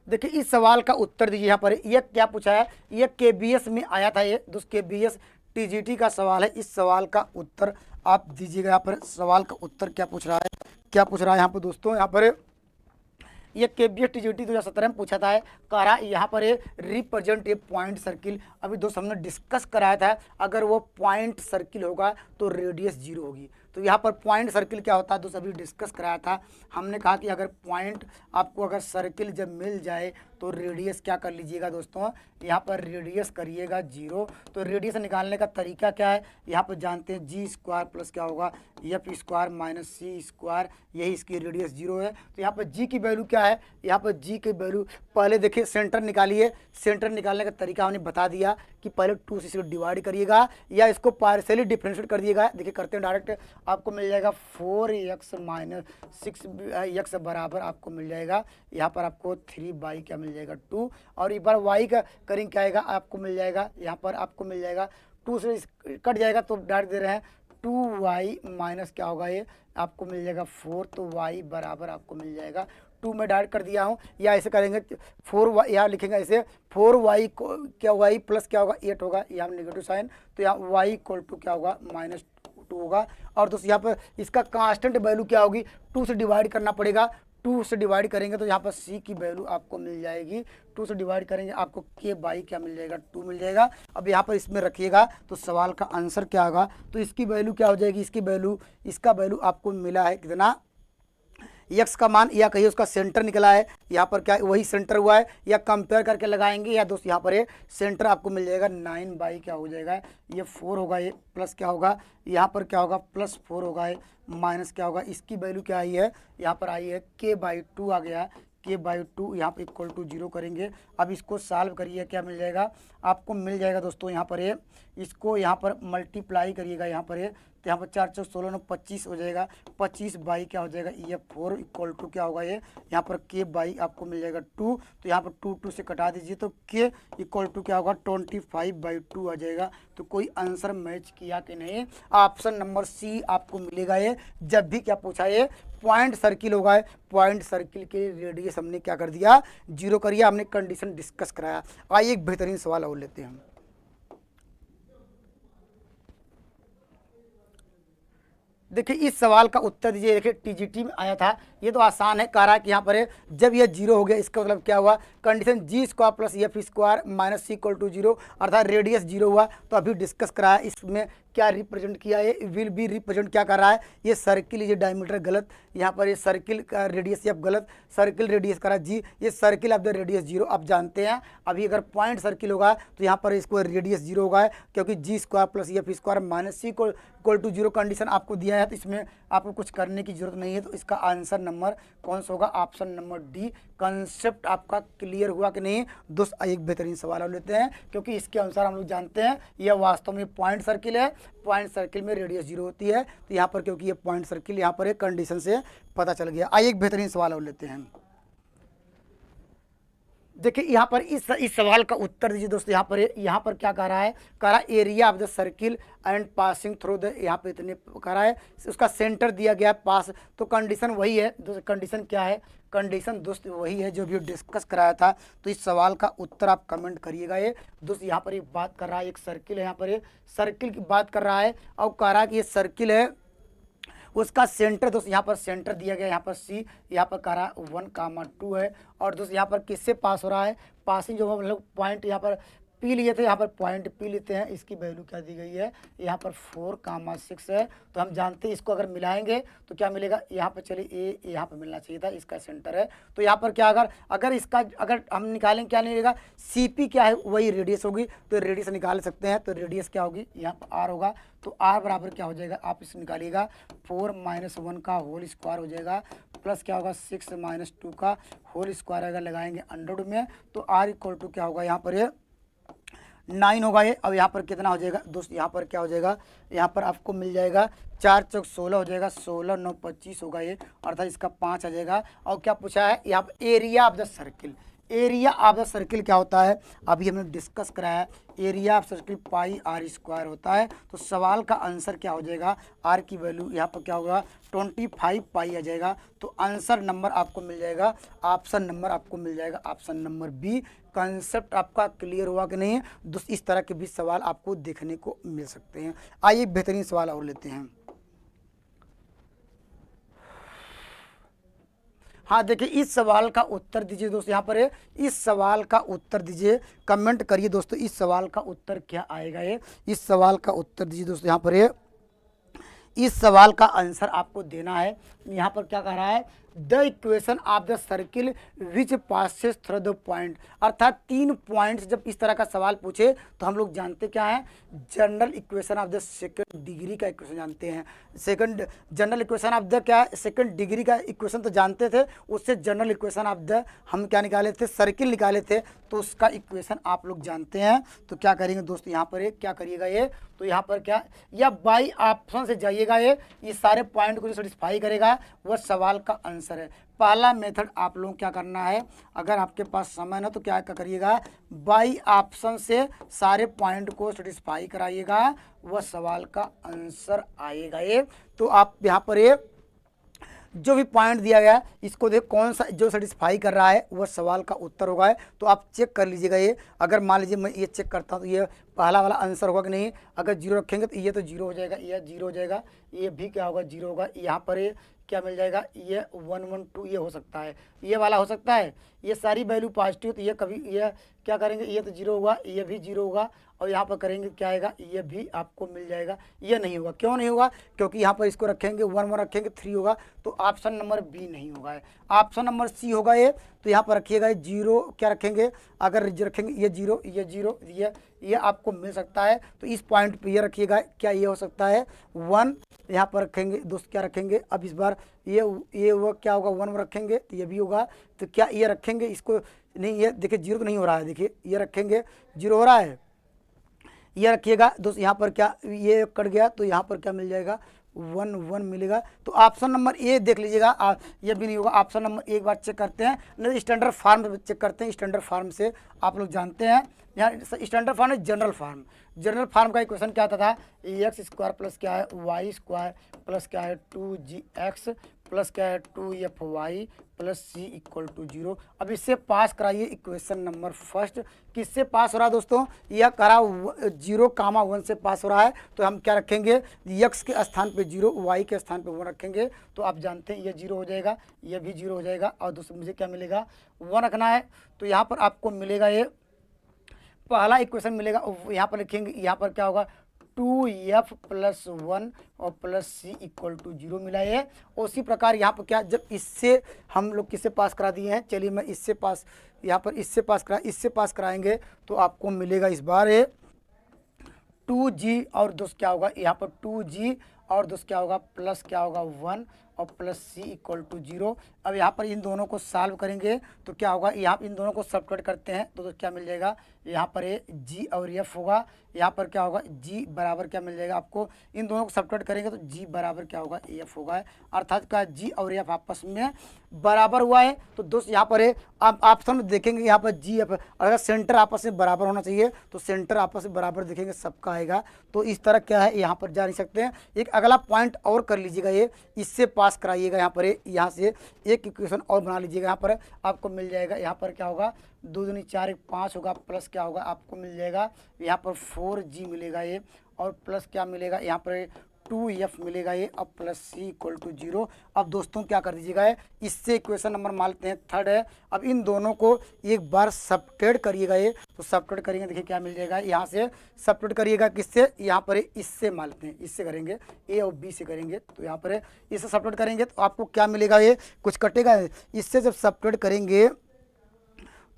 देखिए इस सवाल का उत्तर दीजिए, यहाँ पर ये क्या पूछा है, ये केबीएस में आया था, ये दोस्त केबीएस टीजीटी का सवाल है। इस सवाल का उत्तर आप दीजिएगा, यहाँ पर सवाल का उत्तर क्या पूछ रहा है, क्या पूछ रहा है यहाँ पर दोस्तों, यहाँ पर ये केबीएस टीजीटी 2017 में पूछा था, कह रहा यहाँ पर ये रिप्रेजेंट ए पॉइंट सर्किल। अभी दोस्त हमने डिस्कस कराया था, अगर वो पॉइंट सर्किल होगा तो रेडियस 0 होगी। तो यहाँ पर पॉइंट सर्किल क्या होता है दोस्त, अभी डिस्कस कराया था, हमने कहा कि अगर पॉइंट आपको अगर सर्किल जब मिल जाए तो रेडियस क्या कर लीजिएगा दोस्तों, यहाँ पर रेडियस करिएगा 0। तो रेडियस निकालने का तरीका क्या है, यहाँ पर जानते हैं जी स्क्वायर प्लस क्या होगा F square minus c square, यही इसकी रेडियस 0 है। तो यहाँ पर जी की वैल्यू क्या है, यहाँ पर जी की वैल्यू पहले देखिए सेंटर निकालिए, सेंटर निकालने का तरीका हमने बता दिया कि पहले 2 से इसको डिवाइड करिएगा या इसको पार्शियली डिफरेंशिएट कर दिएगा। देखिए करते हैं डायरेक्ट, आपको मिल जाएगा 4x माइनस 6x बराबर आपको मिल जाएगा यहाँ पर आपको 3 क्या मिल जाएगा 2, और एक बार y का करेंगे क्या आएगा, आपको मिल जाएगा यहाँ पर आपको मिल जाएगा 2 से कट जाएगा तो डायरेक्ट दे रहे हैं 2y माइनस क्या होगा ये आपको मिल जाएगा 4, तो y बराबर आपको मिल जाएगा 2 में डायरेक्ट कर दिया हूँ, या ऐसे करेंगे 4y यहाँ लिखेंगे ऐसे 4y को क्या y प्लस क्या होगा 8 होगा, यहाँ नेगेटिव साइन, तो यहाँ y इक्वल टू क्या होगा -2 होगा। और दोस्तों यहाँ पर इसका कांस्टेंट वैल्यू क्या होगी, 2 से डिवाइड करना पड़ेगा, 2 से डिवाइड करेंगे तो यहाँ पर c की वैल्यू आपको मिल जाएगी, 2 से डिवाइड करेंगे आपको k बाई क्या मिल जाएगा 2 मिल जाएगा। अब यहाँ पर इसमें रखिएगा तो सवाल का आंसर क्या होगा, तो इसकी वैल्यू क्या हो जाएगी, इसका वैल्यू आपको मिला है कितना, x का मान या कहिए उसका सेंटर निकला है, यहाँ पर क्या वही सेंटर हुआ है, या कंपेयर करके लगाएंगे या दोस्त यहाँ पर ये सेंटर आपको मिल जाएगा 9 बाई क्या हो जाएगा ये 4 होगा, ये प्लस क्या होगा यहाँ पर क्या होगा +4 होगा, ये माइनस क्या होगा, इसकी वैल्यू क्या आई है यहाँ पर आई है k/2 आ गया, k/2 यहाँ पर इक्वल टू 0 करेंगे। अब इसको सॉल्व करिए, क्या मिल जाएगा आपको मिल जाएगा दोस्तों यहाँ पर ये, इसको यहाँ पर मल्टीप्लाई करिएगा यहाँ पर ये, तो यहाँ पर 4 × 16 9 25 हो जाएगा, 25 बाई क्या हो जाएगा ये 4 इक्वल टू क्या होगा ये यहाँ पर k बाई आपको मिल जाएगा 2, तो यहाँ पर 2 से कटा दीजिए तो k इक्वल टू क्या होगा 25/2 आ जाएगा। तो कोई आंसर मैच किया कि नहीं, ऑप्शन नंबर सी आपको मिलेगा। ये जब भी क्या पूछा ये पॉइंट सर्किल होगा, पॉइंट सर्किल के रेडियस हमने क्या कर दिया 0 करिए, हमने कंडीशन डिस्कस कराया। आइए एक बेहतरीन सवाल और लेते हैं। देखिए इस सवाल का उत्तर दीजिए। देखिए टीजीटी में आया था, ये तो आसान है, कह रहा है कि यहाँ पर है जब यह 0 हो गया इसका मतलब क्या हुआ, कंडीशन g² + f² - c = 0 अर्थात रेडियस 0 हुआ। तो अभी डिस्कस कराया, इसमें क्या रिप्रेजेंट किया है, विल बी रिप्रेजेंट क्या कर रहा है, ये सर्किल ये डायमीटर गलत, यहाँ पर ये सर्किल का रेडियस एफ गलत, सर्किल रेडियस करा जी, ये सर्किल ऑफ द रेडियस 0 आप जानते हैं। अभी अगर पॉइंट सर्किल होगा तो यहाँ पर इसको रेडियस 0 होगा, क्योंकि g² + f² - c = 0 कंडीशन आपको दिया है, तो इसमें आपको कुछ करने की जरूरत नहीं है। तो इसका आंसर नंबर कौन सा होगा, ऑप्शन नंबर डी। कंसेप्ट आपका क्लियर हुआ कि नहीं दोस्त। एक बेहतरीन सवाल और लेते हैं, क्योंकि इसके अनुसार हम लोग जानते हैं यह वास्तव में पॉइंट सर्किल है, पॉइंट सर्किल में रेडियस 0 होती है। तो यहाँ पर क्योंकि ये पॉइंट सर्किल यहाँ पर एक कंडीशन से पता चल गया। आइए एक बेहतरीन सवाल और लेते हैं। देखिए यहाँ पर इस सवाल का उत्तर दीजिए दोस्तों। यहाँ पर क्या कह रहा है, कह रहा है area of the circle and passing through the, यहाँ पे इतने कह रहा है, उसका सेंटर दिया गया पास, तो कंडीशन वही है दोस्त। कंडीशन क्या है, कंडीशन दोस्त वही है जो भी डिस्कस कराया था। तो इस सवाल का उत्तर आप कमेंट करिएगा। ये दोस्त यहाँ पर एक बात कर रहा है, एक सर्किल है, यहाँ पर ये सर्किल की बात कर रहा है और कह रहा है कि ये सर्किल है, उसका सेंटर दोस्त यहाँ पर सेंटर दिया गया, यहाँ पर सी, यहाँ पर कह रहा है 1, 2 है। और दोस्त यहाँ पर किससे पास हो रहा है, पासिंग जो हम लोग पॉइंट यहाँ पर पी लिए थे, यहाँ पर पॉइंट पी लेते हैं, इसकी वैल्यू क्या दी गई है, यहाँ पर 4, 6 है। तो हम जानते हैं इसको अगर मिलाएंगे तो क्या मिलेगा, यहाँ पर चलिए ए यहाँ पर मिलना चाहिए था, इसका सेंटर है। तो यहाँ पर क्या अगर इसका अगर हम निकालें क्या नहीं मिलेगा, सी पी क्या है वही रेडियस होगी, तो रेडियस निकाल सकते हैं। तो रेडियस क्या होगी, यहाँ पर आर होगा, तो आर बराबर क्या हो जाएगा, आप इसे निकालिएगा 4 - 1 का होल स्क्वायर हो जाएगा, प्लस क्या होगा 6 - 2 का होल स्क्वायर अगर लगाएंगे अंडर में, तो आर इक्वल टू क्या होगा, यहाँ पर ये 9 होगा ये। अब यहाँ पर कितना हो जाएगा दोस्त, यहाँ पर क्या हो जाएगा, यहाँ पर आपको मिल जाएगा 4 × 16 हो जाएगा, 16 9 25 होगा ये, अर्थात इसका 5 आ जाएगा। और क्या पूछा है यहाँ पर, area of the circle, area of the circle क्या होता है, अभी हमने डिस्कस कराया, एरिया ऑफ सर्किल πr² होता है। तो सवाल का आंसर क्या हो जाएगा, आर की वैल्यू यहाँ पर क्या होगा 25 पाई आ जाएगा। तो आंसर नंबर आपको मिल जाएगा, ऑप्शन नंबर आपको मिल जाएगा, ऑप्शन नंबर बी। कंसेप्ट आपका क्लियर हुआ कि नहीं दोस्त। इस तरह के भी सवाल आपको देखने को मिल सकते हैं। आइए बेहतरीन सवाल और लेते हैं। हाँ देखिए इस सवाल का उत्तर दीजिए दोस्त, यहाँ पर है, इस सवाल का उत्तर दीजिए, कमेंट करिए दोस्तों, इस सवाल का उत्तर क्या आएगा। ये इस सवाल का उत्तर दीजिए दोस्तों, यहाँ पर है, इस सवाल का आंसर आपको देना है। यहाँ पर क्या कह रहा है, the equation of the circle which passes through the point. अर्थात 3 पॉइंट्स जब इस तरह का सवाल पूछे तो हम लोग जानते क्या है, general equation of the second degree का इक्वेशन जानते हैं। Second general equation of the क्या, सेकंड डिग्री का इक्वेशन तो जानते थे, उससे जनरल इक्वेशन ऑफ द हम क्या निकाले थे, सर्किल निकाले थे, तो उसका इक्वेशन आप लोग जानते हैं। तो क्या करेंगे दोस्तों, यहाँ पर क्या करिएगा ये, तो यहाँ पर क्या, या बाई ऑप्शन से जाइएगा, ये सारे पॉइंट को जो सेटिस्फाई करेगा वह सवाल का आंसर है। पहला मेथड आप लोग क्या करना है, अगर आपके पास समय ना तो क्या करिएगा, बाई ऑप्शन से सारे पॉइंट को सेटिस्फाई कराइएगा, वह सवाल का आंसर आएगा ये। तो आप यहाँ पर ये जो भी पॉइंट दिया गया है इसको देख कौन सा जो सेटिस्फाई कर रहा है वह सवाल का उत्तर होगा है। तो आप चेक कर लीजिएगा ये, अगर मान लीजिए मैं ये चेक करता हूँ तो ये पहला वाला आंसर होगा कि नहीं। अगर 0 रखेंगे तो ये तो 0 हो जाएगा, ये 0 हो जाएगा, ये भी क्या होगा 0 होगा। यहाँ पर ये क्या मिल जाएगा, ये 1 1 2 ये हो सकता है, ये वाला हो सकता है। ये सारी वैल्यू पॉजिटिव, तो ये कभी ये क्या करेंगे, ये तो 0 होगा, ये भी 0 होगा, और यहाँ पर करेंगे क्या आएगा, ये भी आपको मिल जाएगा। ये नहीं होगा, क्यों नहीं होगा, क्योंकि यहाँ पर इसको रखेंगे 1 1 रखेंगे 3 होगा, तो ऑप्शन नंबर बी नहीं होगा, ऑप्शन नंबर सी होगा ये। तो यहाँ पर रखिएगा 0 क्या रखेंगे, अगर रखेंगे ये 0 ये 0 ये आपको मिल सकता है। तो इस पॉइंट पे ये रखिएगा, क्या ये हो सकता है 1, यहाँ पर रखेंगे दोस्त क्या रखेंगे, अब इस बार ये वो क्या होगा 1 रखेंगे तो ये भी होगा। तो क्या ये रखेंगे इसको, नहीं ये देखिए 0 तो नहीं हो रहा है, देखिए ये रखेंगे 0 हो रहा है, ये रखिएगा दोस्त। यहाँ पर क्या ये कट गया, तो यहाँ पर क्या मिल जाएगा 1 1 मिलेगा। तो ऑप्शन नंबर ए देख लीजिएगा, ये भी नहीं होगा। ऑप्शन नंबर एक बार चेक करते हैं, नहीं स्टैंडर्ड फार्म चेक करते हैं। स्टैंडर्ड फार्म से आप लोग जानते हैं, यहाँ स्टैंडर्ड फार्म है जनरल फार्म। जनरल फार्म का इक्वेशन क्या आता था, एक्स स्क्वायर प्लस क्या है वाई स्क्वायर प्लस क्या है 2gx प्लस क्या है 2fy plus C equal to 0। अब इससे पास कराइए इक्वेशन नंबर फर्स्ट। किससे पास हो रहा है दोस्तों, यह करा 0, 1 से पास हो रहा है। तो हम क्या रखेंगे, x के स्थान पे 0, y के स्थान पे 1 रखेंगे। तो आप जानते हैं ये 0 हो जाएगा, ये भी 0 हो जाएगा, और दोस्तों मुझे क्या मिलेगा 1 रखना है। तो यहाँ पर आपको मिलेगा ये पहला इक्वेशन मिलेगा, यहाँ पर लिखेंगे, यहाँ पर क्या होगा 2f प्लस 1 और प्लस सी इक्वल टू 0 मिला है। उसी प्रकार यहाँ पर क्या, जब इससे हम लोग किससे पास करा दिए हैं, चलिए मैं इससे पास, यहाँ पर इससे पास कराएंगे तो आपको मिलेगा इस बार ये 2g, और दोस्त क्या होगा यहाँ पर 2g, और दोस्त क्या होगा प्लस क्या होगा 1 और प्लस सी इक्वल टू 0। अब यहाँ पर इन दोनों को सॉल्व करेंगे तो क्या होगा, यहाँ इन दोनों को सब्ट्रैक्ट करते हैं तो क्या मिल जाएगा, यहाँ पर ये g और f होगा, यहाँ पर क्या होगा g बराबर क्या मिल जाएगा आपको, इन दोनों को सब्ट्रैक्ट करेंगे तो g बराबर क्या होगा f होगा। अर्थात क्या g और f आपस में बराबर हुआ है। तो दोस्त यहाँ पर है, आप ऑप्शन में देखेंगे यहाँ पर g f, अगर सेंटर आपस में बराबर होना चाहिए तो सेंटर आपस में बराबर देखेंगे सबका आएगा। तो इस तरह क्या है, यहाँ पर जा नहीं सकते हैं। एक अगला पॉइंट और कर लीजिएगा, ये इससे पास कराइएगा, यहाँ पर यहाँ से एक इक्वेशन और बना लीजिएगा। यहाँ पर आपको मिल जाएगा, यहाँ पर क्या होगा 2 दूनी 4 1 5 होगा, प्लस क्या होगा आपको मिल जाएगा यहाँ पर 4g मिलेगा ये, और प्लस क्या मिलेगा यहाँ पर 2f मिलेगा ये, अब प्लस सी इक्वल टू 0। अब दोस्तों क्या कर दीजिएगा है, इससे इक्वेशन नंबर मान लेते हैं थर्ड है। अब इन दोनों को एक बार सब्ट्रैक्ट करिएगा ये, तो सब्ट्रैक्ट करेंगे देखिए क्या मिल जाएगा, यहाँ से सब्ट्रैक्ट करिएगा किससे, यहाँ पर इससे मान लेते हैं, इससे करेंगे ए और बी से करेंगे। तो यहाँ पर इससे सब्ट्रैक्ट करेंगे तो आपको क्या मिलेगा, ये कुछ कटेगा, इससे जब सब्ट्रैक्ट करेंगे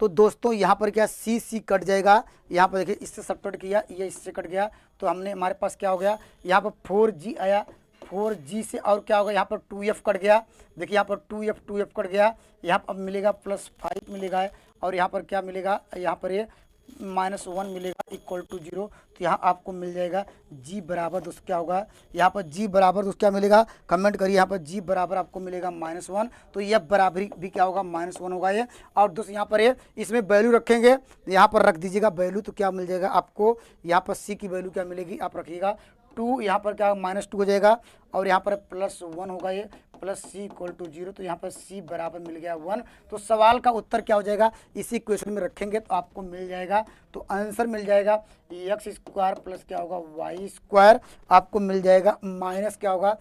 तो दोस्तों यहाँ पर क्या सी कट जाएगा। यहाँ पर देखिए इससे सब्ट्रैक्ट किया, ये इससे कट गया, तो हमने हमारे पास क्या हो गया, यहाँ पर 4g आया, 4g से और क्या होगा यहाँ पर 2f कट गया। देखिए यहाँ पर 2f कट गया, यहाँ पर अब मिलेगा +5 मिलेगा, और यहाँ पर क्या मिलेगा, यहाँ पर ये -1 मिलेगा इक्वल टू 0। तो यहाँ आपको मिल जाएगा g बराबर दोस्त क्या होगा, यहाँ पर g बराबर दोस्त क्या मिलेगा, कमेंट करिए। यहाँ पर g बराबर आपको मिलेगा -1, तो यह बराबरी भी क्या होगा -1 होगा ये। और दोस्त यहाँ पर ये इसमें वैल्यू रखेंगे, यहाँ पर रख दीजिएगा वैल्यू, तो क्या मिल जाएगा आपको, यहाँ पर c की वैल्यू क्या मिलेगी आप रखिएगा 2, यहाँ पर क्या -2 हो जाएगा, और यहाँ पर +1 होगा ये, प्लस सी इक्वल टू 0। तो यहाँ पर c बराबर मिल गया 1। तो सवाल का उत्तर क्या हो जाएगा, इसी क्वेश्चन में रखेंगे तो आपको मिल जाएगा। तो आंसर मिल जाएगा x स्क्वायर प्लस क्या होगा y स्क्वायर, आपको मिल जाएगा माइनस क्या होगा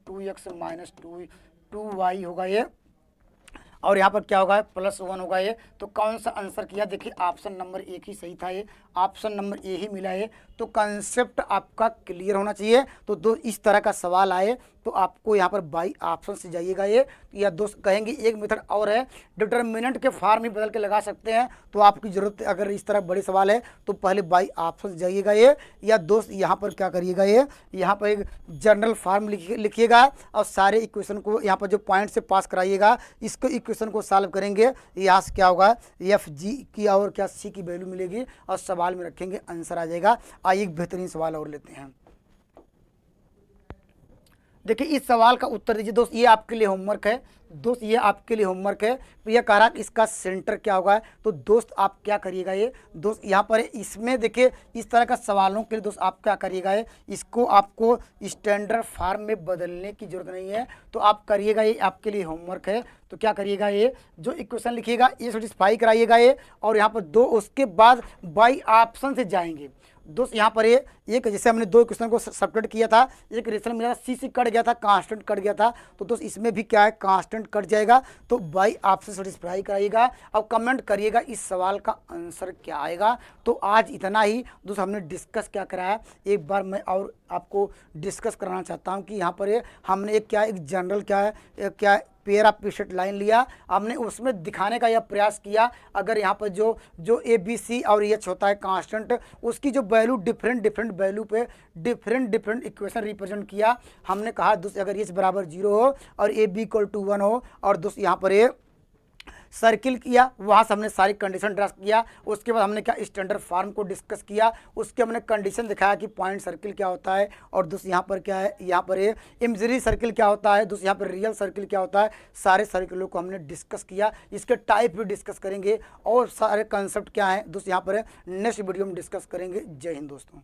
2x माइनस 2y होगा ये, और यहाँ पर क्या होगा +1 होगा ये। तो कौन सा आंसर किया, देखिए ऑप्शन नंबर एक ही सही था, ये ऑप्शन नंबर ए ही मिला है। तो कंसेप्ट आपका क्लियर होना चाहिए। तो दो इस तरह का सवाल आए तो आपको यहाँ पर बाई ऑप्शन से जाइएगा ये, या दोस्त कहेंगे एक मेथड और है, डिटर्मिनेंट के फॉर्म ही बदल के लगा सकते हैं, तो आपकी ज़रूरत अगर इस तरह बड़े सवाल है तो पहले बाई ऑप्शन से जाइएगा ये, या दोस्त यहाँ पर क्या करिएगा ये, यहाँ पर एक जनरल फॉर्म लिखिएगा और सारे इक्वेशन को यहाँ पर जो पॉइंट से पास कराइएगा, इसको इक्वेशन को सॉल्व करेंगे, यहाँ से क्या होगा एफ जी की और क्या सी की वैल्यू मिलेगी और सवाल में रखेंगे, आंसर आ जाएगा। आइए एक बेहतरीन सवाल और लेते हैं। देखिए इस सवाल का उत्तर दीजिए दोस्त, ये आपके लिए होमवर्क है दोस्त, ये आपके लिए होमवर्क है। तो ये कह रहा है कि इसका सेंटर क्या होगा, तो दोस्त आप क्या करिएगा ये दोस्त, यहाँ पर इसमें देखिए इस तरह का सवालों के लिए दोस्त आप क्या करिएगा ये, इसको आपको स्टैंडर्ड फॉर्म में बदलने की जरूरत नहीं है, तो आप करिएगा, ये आपके लिए होमवर्क है। तो क्या करिएगा ये जो इक्वेशन लिखिएगा ये सेटिस्फाई कराइएगा ये, और यहाँ पर दो उसके बाद बाई ऑप्शन से जाएंगे दोस्त। यहाँ पर ये एक जैसे हमने दो क्वेश्चन को सब्ट्रैक्ट किया था, एक रेशनल मिला था, सी कट गया था, कांस्टेंट कट गया था, तो दोस्त इसमें भी क्या है कांस्टेंट कट जाएगा, तो बाई ऑप्शन सेटिस्फाई कराइएगा। अब कमेंट करिएगा इस सवाल का आंसर क्या आएगा। तो आज इतना ही दोस्त हमने डिस्कस क्या कराया, एक बार मैं और आपको डिस्कस कराना चाहता हूँ कि यहाँ पर ये हमने एक क्या एक जनरल क्या है क्या पेयर ऑफ पीसेट लाइन लिया, हमने उसमें दिखाने का यह प्रयास किया, अगर यहाँ पर जो ए बी सी और एच होता है कांस्टेंट, उसकी जो वैल्यू डिफरेंट वैल्यू पे डिफरेंट इक्वेशन रिप्रेजेंट किया। हमने कहा दोस्त अगर एच बराबर 0 हो और ए बी इक्वल टू 1 हो, और दोस्त यहाँ पर ये सर्किल किया, वहाँ से हमने सारी कंडीशन ड्रा किया। उसके बाद हमने क्या स्टैंडर्ड फॉर्म को डिस्कस किया, उसके हमने कंडीशन दिखाया कि पॉइंट सर्किल क्या होता है, और दोस्त यहाँ पर क्या है, यहाँ पर ये इमेजिनरी सर्किल क्या होता है, दोस्त यहाँ पर रियल सर्किल क्या होता है, सारे सर्किलों को हमने डिस्कस किया। इसके टाइप भी डिस्कस करेंगे और सारे कंसेप्ट क्या है दोस्त यहाँ पर नेक्स्ट वीडियो में डिस्कस करेंगे। जय हिंद दोस्तों।